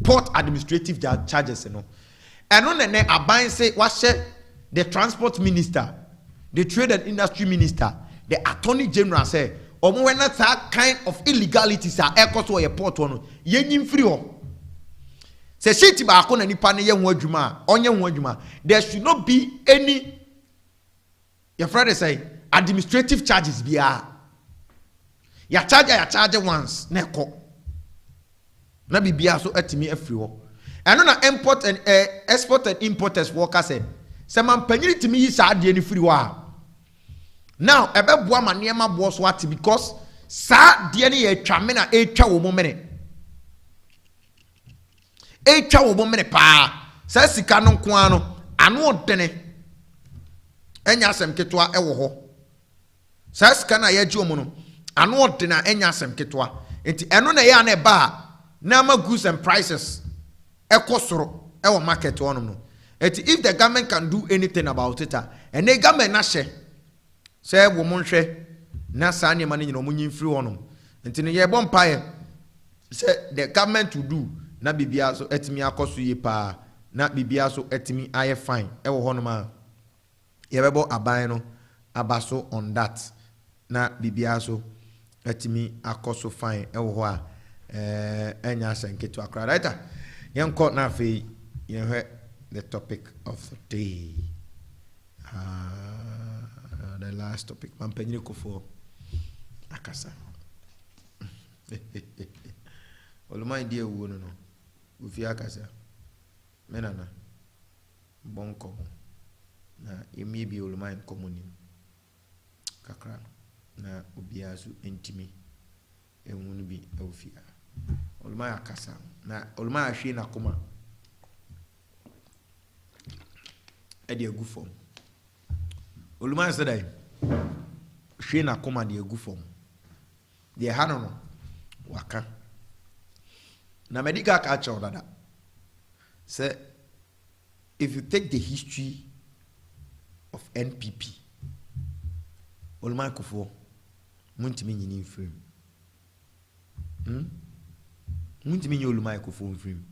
port administrative charges, you know. And on the aban say what the transport minister, the trade and industry minister, the attorney general say omo when that kind of illegalities are echo to a port one yenyim free o say shit ba ko na nipa ne ye ho adwuma onye ho adwuma. There should not be any, your friend say, administrative charges bia ya charge once na ko na bibia so atimi afri ho. And na import and export and importers workers say man panyiri timi yi sa ade ni free ho. Now ebe boa ma niema boa so ati because sa de ne ye twa me na etwa wo mo mene pa sa sika no nko ano odene enya asem ketwa ewo ho sa sika na ye gye omo no ano odene enya asem ketwa enti eno na ye na ba na ma goods and prices ekosoro ewo market wonom no. Enti if the government can do anything about it and the government na hye say woman hwe na sa ne ma ne nyina omunyi free wonom enti ne ye bompae say the government to do na bibia so etimi akoso ye pa na bibia so etimi aye fine ewo honom a ye bebo aban no abaso on that na bibia so etimi akoso fine ewo ho a enya senketu akra right yenko na fe ye the topic of the day. The last topic mampanyire kofo akasa oluma idea wo no ofi akasa menana bonko na emi bi oluma en komuni kakra na obiasu entimi enwunu bi ofi oluma akasa na oluma ahwe na koma edi agu fom oluma said I hwe na koma de agu fom de hano no waka na medical culture dada say if you take the history of NPP oluma kofo muntimi nyini frame muntimi nyi oluma kofo frame.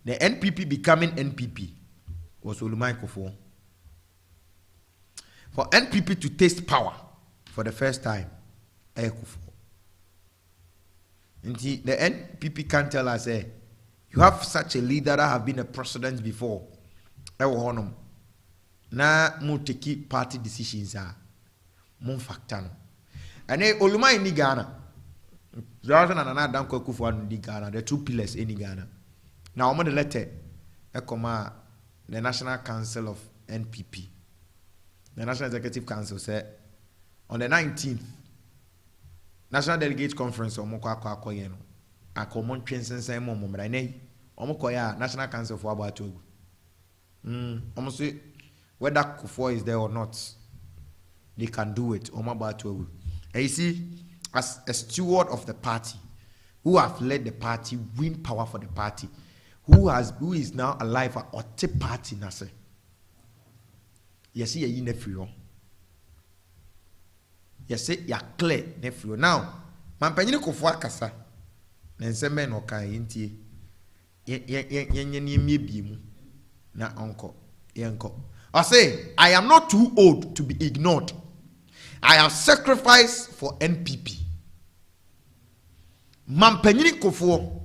The NPP becoming NPP was oluma kofo. For NPP to taste power for the first time, Ekufo. The NPP can tell us, you have such a leader that have been a president before. Na mo take party decisions are mo factor. And oluma in Ghana. Jonathan and Nana Danko Akufo in Ghana, the two pillars in Ghana. Now I'm on the letter. The National Council of NPP. The National Executive Council said on the 19th, National Delegate Conference National Council for Obretuoba. Almost say whether Kufo is there or not, they can do it. And you see, as a steward of the party, who have led the party, win power for the party, who is now alive or take party nase. Yes, you ne free. Yes, you clear ne free. Now, man panyine kofo akasa. Nenseme no kan yintie. Ye biemu na onko. Yenko. I say, I am not too old to be ignored. I have sacrificed for NPP. Man panyine kofo.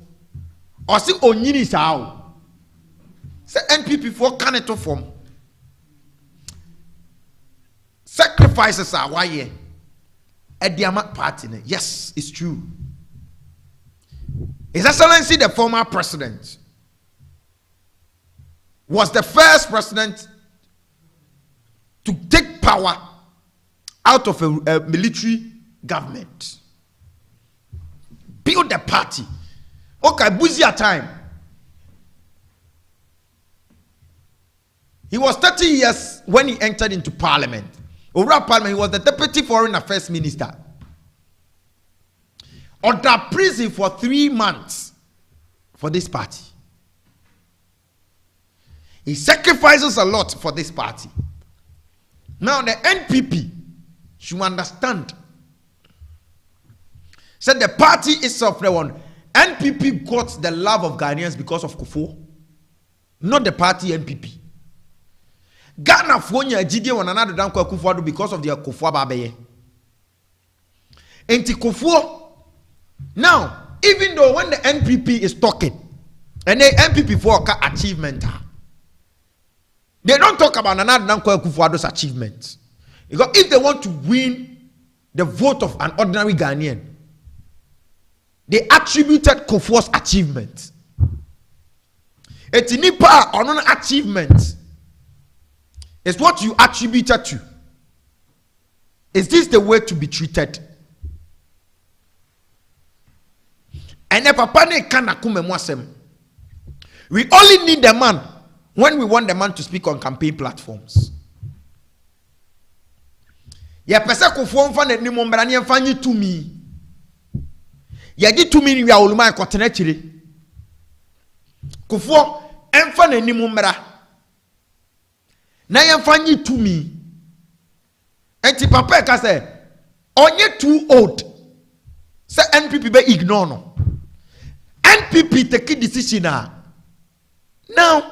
I say onyini sao. Say NPP for kaneto form. Sacrifices are why at the Amat party. Yes, it's true. His Excellency, the former president, was the first president to take power out of a military government. Build the party. Okay, busy at time. He was 30 years when he entered into parliament. Over parliament, he was the deputy foreign affairs minister. Under prison for 3 months for this party. He sacrifices a lot for this party. Now the NPP should understand. Said the party itself, the one. NPP got the love of Ghanaians because of Kufuor. Not the party NPP. Ghana Fonya Jide one another down Kufuor because of their Kufuor Babeye. Enti Kufuor. Now, even though when the NPP is talking, and the NPP for achievement, they don't talk about another down Kufuor's achievements. Because if they want to win the vote of an ordinary Ghanaian, they attributed Kufuor's achievement. It's nipa or non-achievement. It's what you attributed to. Is this the way to be treated? And we only need the man when we want the man to speak on campaign platforms. Ya pese Kufuor mfa na nimu mbra ne mfa nyi tumi. Ya gi tumi ni wi awoluma ekotena chire. Kufuor emfa na nimu mbra. Na ya mfa nyi tumi. Enti papa ka say onye too old. Say NPP be ignore no. NPP take a decision now. Now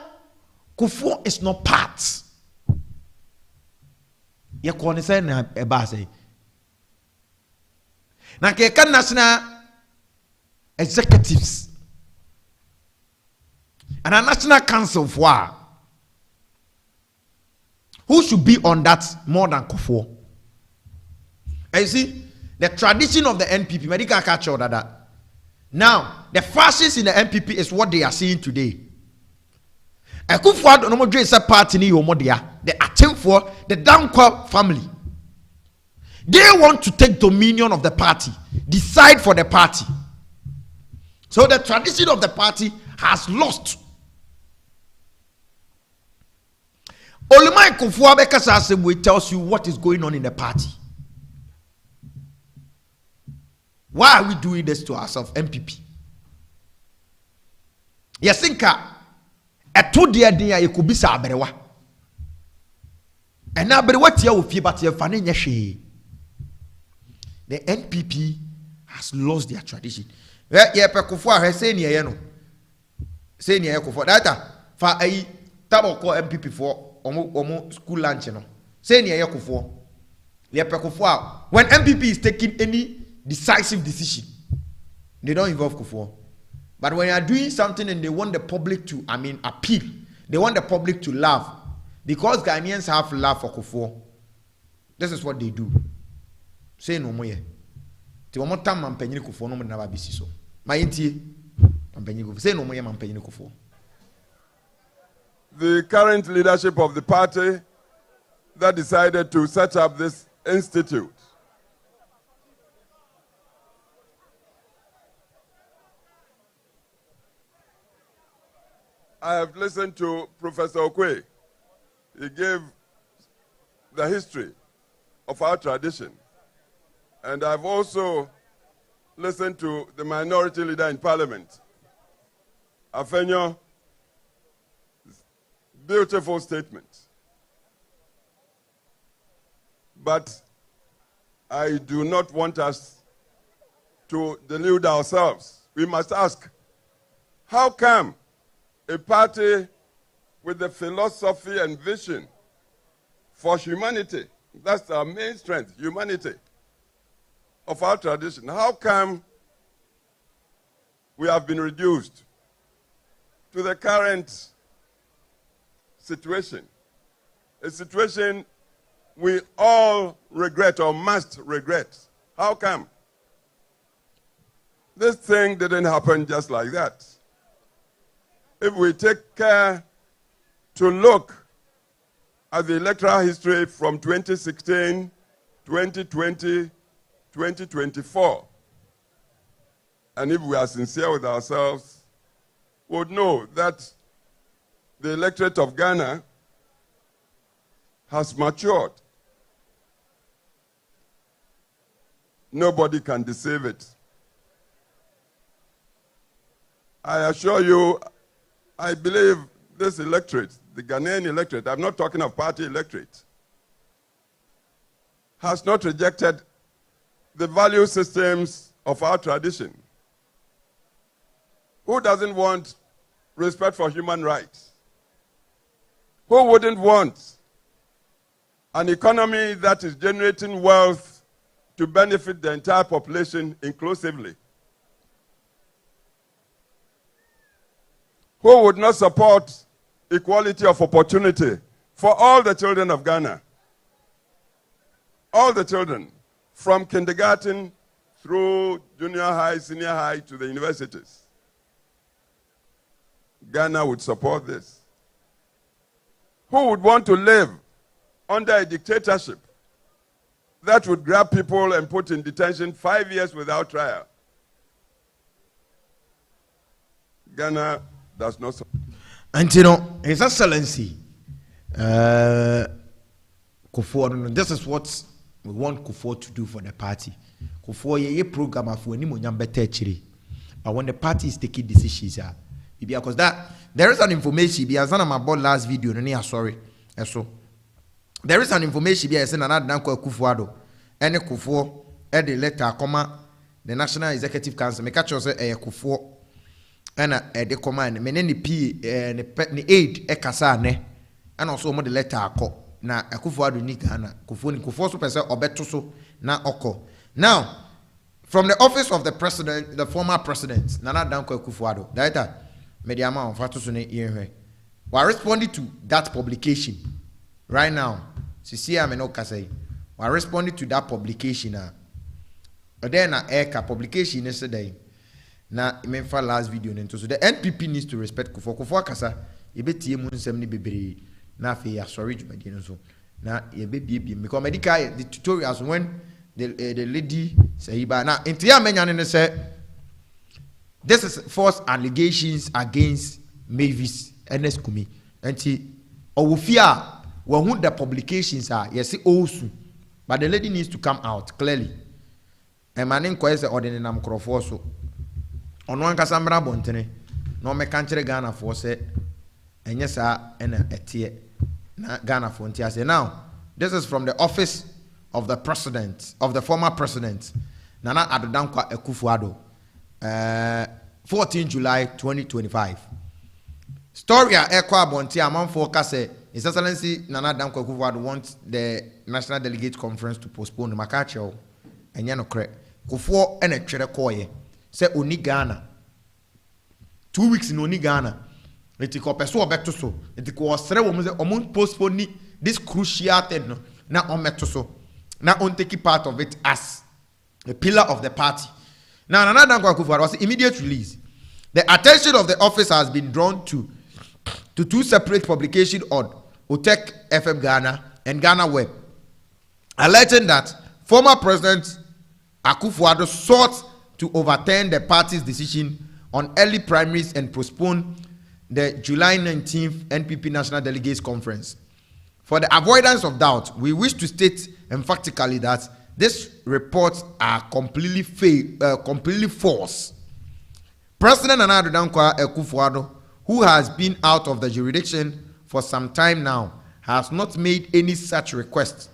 Kufuor is not part. Ye ko say na e ba say. Na ke kan national executives and a national council for who should be on that more than Kufuor. And you see the tradition of the NPP medical catch all that. Now the fascists in the NPP is what they are seeing today. Kufuor no more is a party ni omodia. The attempt for the Dankwa family. They want to take dominion of the party, decide for the party. So the tradition of the party has lost. Olumai Kufuor Bekasa tells you what is going on in the party. Why are we doing this to ourselves, MPP? Yasinka, a 2 day you could be saberewa. And now, but what you feel about your financial? The NPP has lost their tradition. Yeah, Kufuor has said, no. Say near Kufuor. That for a tabako MPP for omo school lunch, no. Say near Kufuor. Yeah, Kufuor. When MPP is taking any decisive decision, they don't involve Kufuor. But when you are doing something and they want the public to, appeal, they want the public to laugh. Because Ghanaians have love for Kufuor, this is what they do. Say no more. Ti one more time man penyi Kufuor no never be so. Ma yintie man penyi Kufuor. Say no more man penyi Kufuor. The current leadership of the party that decided to set up this institute I have listened to Professor Okwe. He gave the history of our tradition. And I've also listened to the minority leader in parliament, Afenyo's beautiful statement. But I do not want us to delude ourselves. We must ask, how come a party with the philosophy and vision for humanity, that's our main strength, humanity, of our tradition, how come we have been reduced to the current situation, a situation we all regret or must regret? How come? This thing didn't happen just like that. If we take care to look at the electoral history from 2016, 2020, 2024, and if we are sincere with ourselves, we would know that the electorate of Ghana has matured. Nobody can deceive it. I assure you, I believe this electorate, the Ghanaian electorate, I'm not talking of party electorate, has not rejected the value systems of our tradition. Who doesn't want respect for human rights? Who wouldn't want an economy that is generating wealth to benefit the entire population inclusively? Who would not support equality of opportunity for all the children of Ghana? All the children, from kindergarten through junior high, senior high to the universities. Ghana would support this. Who would want to live under a dictatorship that would grab people and put in detention 5 years without trial? Ghana does not support. And you know, His Excellency, Kufuor, this is what we want Kufuor to do for the party. Kufuor, ye program of when you better chiri. But when the party is taking decisions, because that there is an information. Because I my about last video, sorry, so there is an information. Because another danko Kufuor, any Kufuor, the letter, comma, the National Executive Council. Me catch you say Kufuor. And the command, many P and the aid ekasa ne, and also more the letter ako na Akufo Addo ni Ghana Kufuor so person obeto so na oko. Now, from the office of the president, the former president Nana Danko Akufo Addo, that mediama on fato so ne yenhwe. We are responding to that publication right now. Sisi ameno kasai. We are responding to that publication na. Then na eka publication yesterday. Na imemfa last video nento so the NPP needs to respect Kufuor kasa yebetie mu nsem ne bebre na afi ya sorry jumadi no so na yebebie because medical the tutorials when the lady say ba na entia menya ne say this is false allegations against Mavis Ernest Kumi enti owofia we hu the publications are yes osu but the lady needs to come out clearly and manin ko say ordinary nam Kufuor so ono ankasa mbra bontene no me kanchere Ghana for say enye sa ena etie na Ghana for ntia say now this is from the office of the president of the former president Nana Addo Dankwa Akufo Addo 14 July 2025 story a ekwa bonti amanfo ka say His Excellency Nana Dankwa Akufo Addo wants the National Delegate Conference to postpone the makacho enye no kre Kufuor ena twere koye say oni Ghana 2 weeks in oni Ghana it ko peso obeto so it ko osre wo mo say omon postpone this crucial thing no na on meto so na on take part of it as a pillar of the party. Now Nana Dankwa Akufo Addo was immediate release. The attention of the office has been drawn to two separate publications on Otek FM Ghana and Ghana Web, alleging that former President Akufo Addo sought to overturn the party's decision on early primaries and postpone the July 19th NPP National Delegates Conference. For the avoidance of doubt, we wish to state emphatically that these reports are completely false. President Nana Addo Dankwa Akufo Addo, who has been out of the jurisdiction for some time now, has not made any such request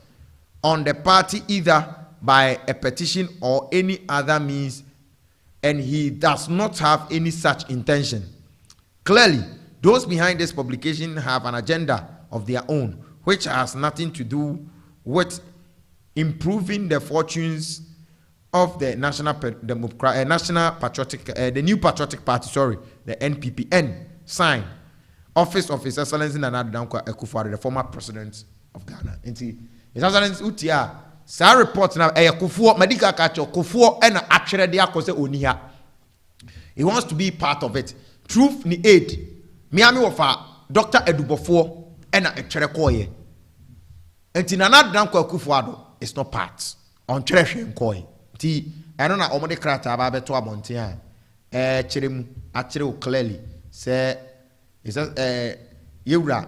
on the party either by a petition or any other means, and he does not have any such intention. Clearly, those behind this publication have an agenda of their own, which has nothing to do with improving the fortunes of the the new patriotic party, the NPPN, sign office of His Excellency Nana Addo Dankwa Akufo Addo, the former president of Ghana. His Excellency Utia. Sa report now Kufuor medical catcher Kufuor and actually they are oni ha. He wants to be part of it. Truth ni aid. Miami wafa Dr. Edubofo and a cherekoye. And Nana Addo Dankwa Akufo Addo is not part on treasure koi. Ti I don't know omode krata ba beto abontia. Cheremu actually clearly say is Yura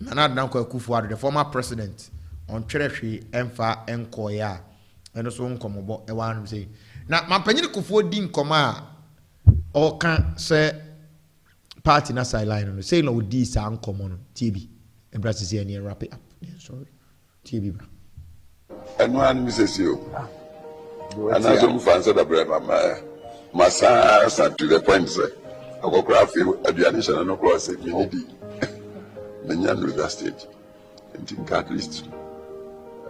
Nana Danko Akufo-Addo, the former president, on Treasury Emfa Enkoya, and also on Komobo, a one say. Now, my penny Kufu din Koma, or can say party na sideline, say no, these are uncommon, TB, and Brazil wrap it up. Sorry, TB. And one misses you. And as I'm fancy the bread, my son, to the point, sir. I will craft you at the addition and across it, Minidi. Menyan with that stage. And think at least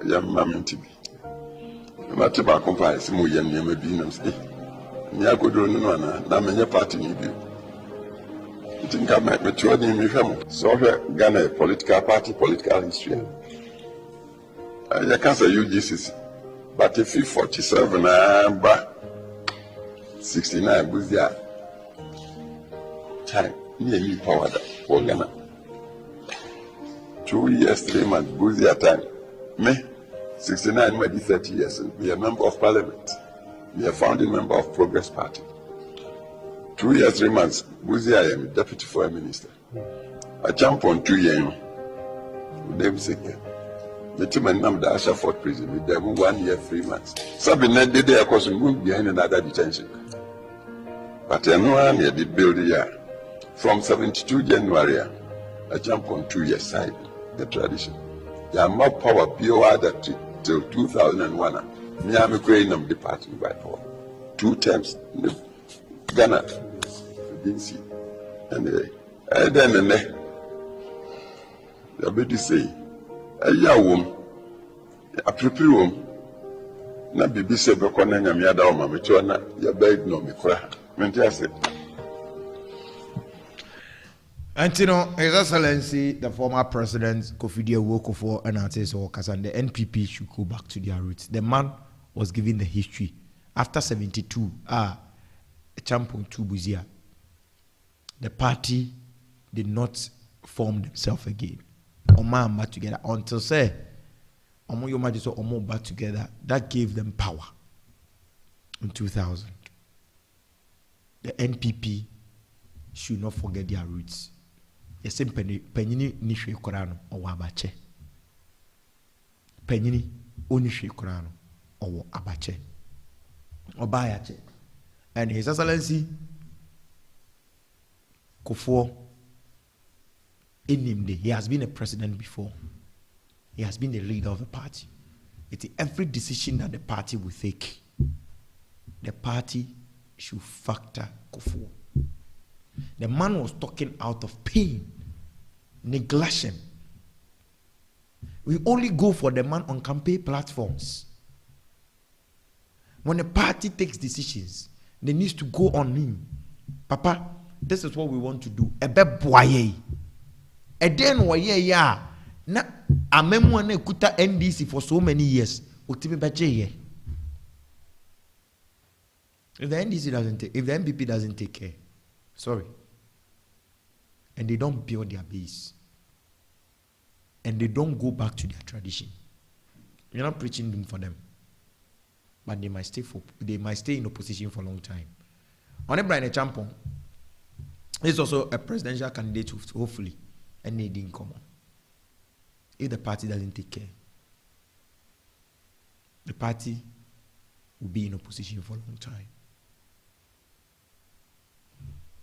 a young mammy to be. No matter about compliance, more young near being and say, Nia could run on, now many party need you. You think I might mature in my family. So, Ghana, political party, political history. I can't say UGCC, but if you 47, but 69 was there. Time, near me power for Ghana. 2 years, 3 months, Buzia time. Me, 69, maybe 30 years, and be a member of parliament. Be a founding member of Progress Party. 2 years, 3 months, Buzia, I am deputy foreign minister. I jump on 2 years. Name second. The team and number the Ashford prison with them 1 year, 3 months. Sabine did their course and moved behind another detention. But I know I did build a year. From 72 January, I jump on 2 years side. The tradition. There are more power beyond that till 2001. Me, I'm a great number departing by power. 2 terms. Ghana. Didn't see. Anyway, and then the baby say, a young a prepare room. Na bibi se be kona nyame ada o ma me to na ya beg no me kura. Me ntia And you know, His Excellency, the former president, Kofi Akufo-Addo, announced and the NPP should go back to their roots. The man was given the history. After 72, a champion to Buzia, the party did not form themselves again. Oma back together until say, Omo Yoma just Omo back together. That gave them power in 2000. The NPP should not forget their roots. Yese penyini ni hwe korano owo abache. Penyini oni hwe korano owo abache. Oba ya che. And His Excellency Kufuor Enimde, he has been a president before. He has been the leader of the party. It's every decision that the party will take, the party should factor Kufuor. The man was talking out of pain, neglection. We only go for the man on campaign platforms. When the party takes decisions, they need to go on him. Papa, this is what we want to do. Ebe boye. Eden waye ya. Na amemu ane kuta NDC for so many years. Utimi bache ye. If the NDC doesn't take, if the MPP doesn't take care, sorry. And they don't build their base. And they don't go back to their tradition. You're not preaching them for them. But they might stay in opposition for a long time. On a Brian Champon is also a presidential candidate, hopefully, and they didn't come on. If the party doesn't take care, the party will be in opposition for a long time.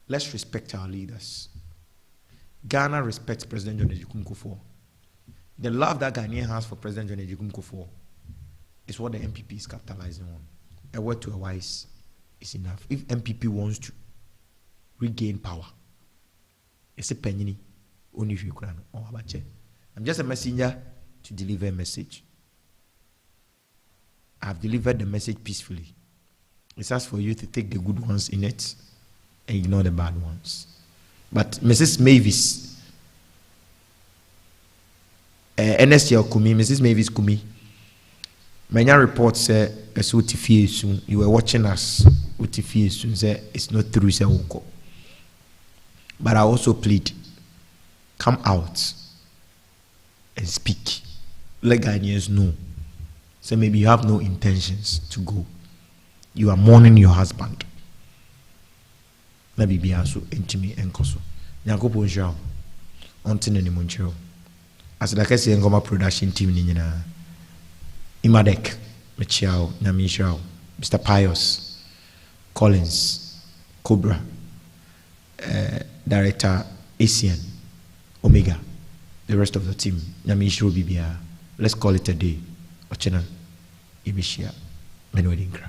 Let's respect our leaders. Ghana respects President John Ejikun Kufuor. The love that Ghanaian has for President John Ejikun Kufuor is what the MPP is capitalizing on. A word to a wise is enough. If MPP wants to regain power, it's a penny only if you can. I'm just a messenger to deliver a message. I've delivered the message peacefully. It's asked for you to take the good ones in it and ignore the bad ones. But Mrs. Mavis, Mrs. Mavis Kumi, many reports say you were watching us. Say it's not true. Say but I also plead, come out and speak. Let Ghanaians know. So maybe you have no intentions to go. You are mourning your husband. Maybe be also intimate and koso. Nyakopo njao. Ontin ni munchero. as like I say ngoma production team ni nyina Imadek Michiao Nyamishao Mr. Pius Collins Cobra director Asian Omega, the rest of the team Nyamishiro Bibia. Let's call it a day. Ochena Ibishia Menwedinkra.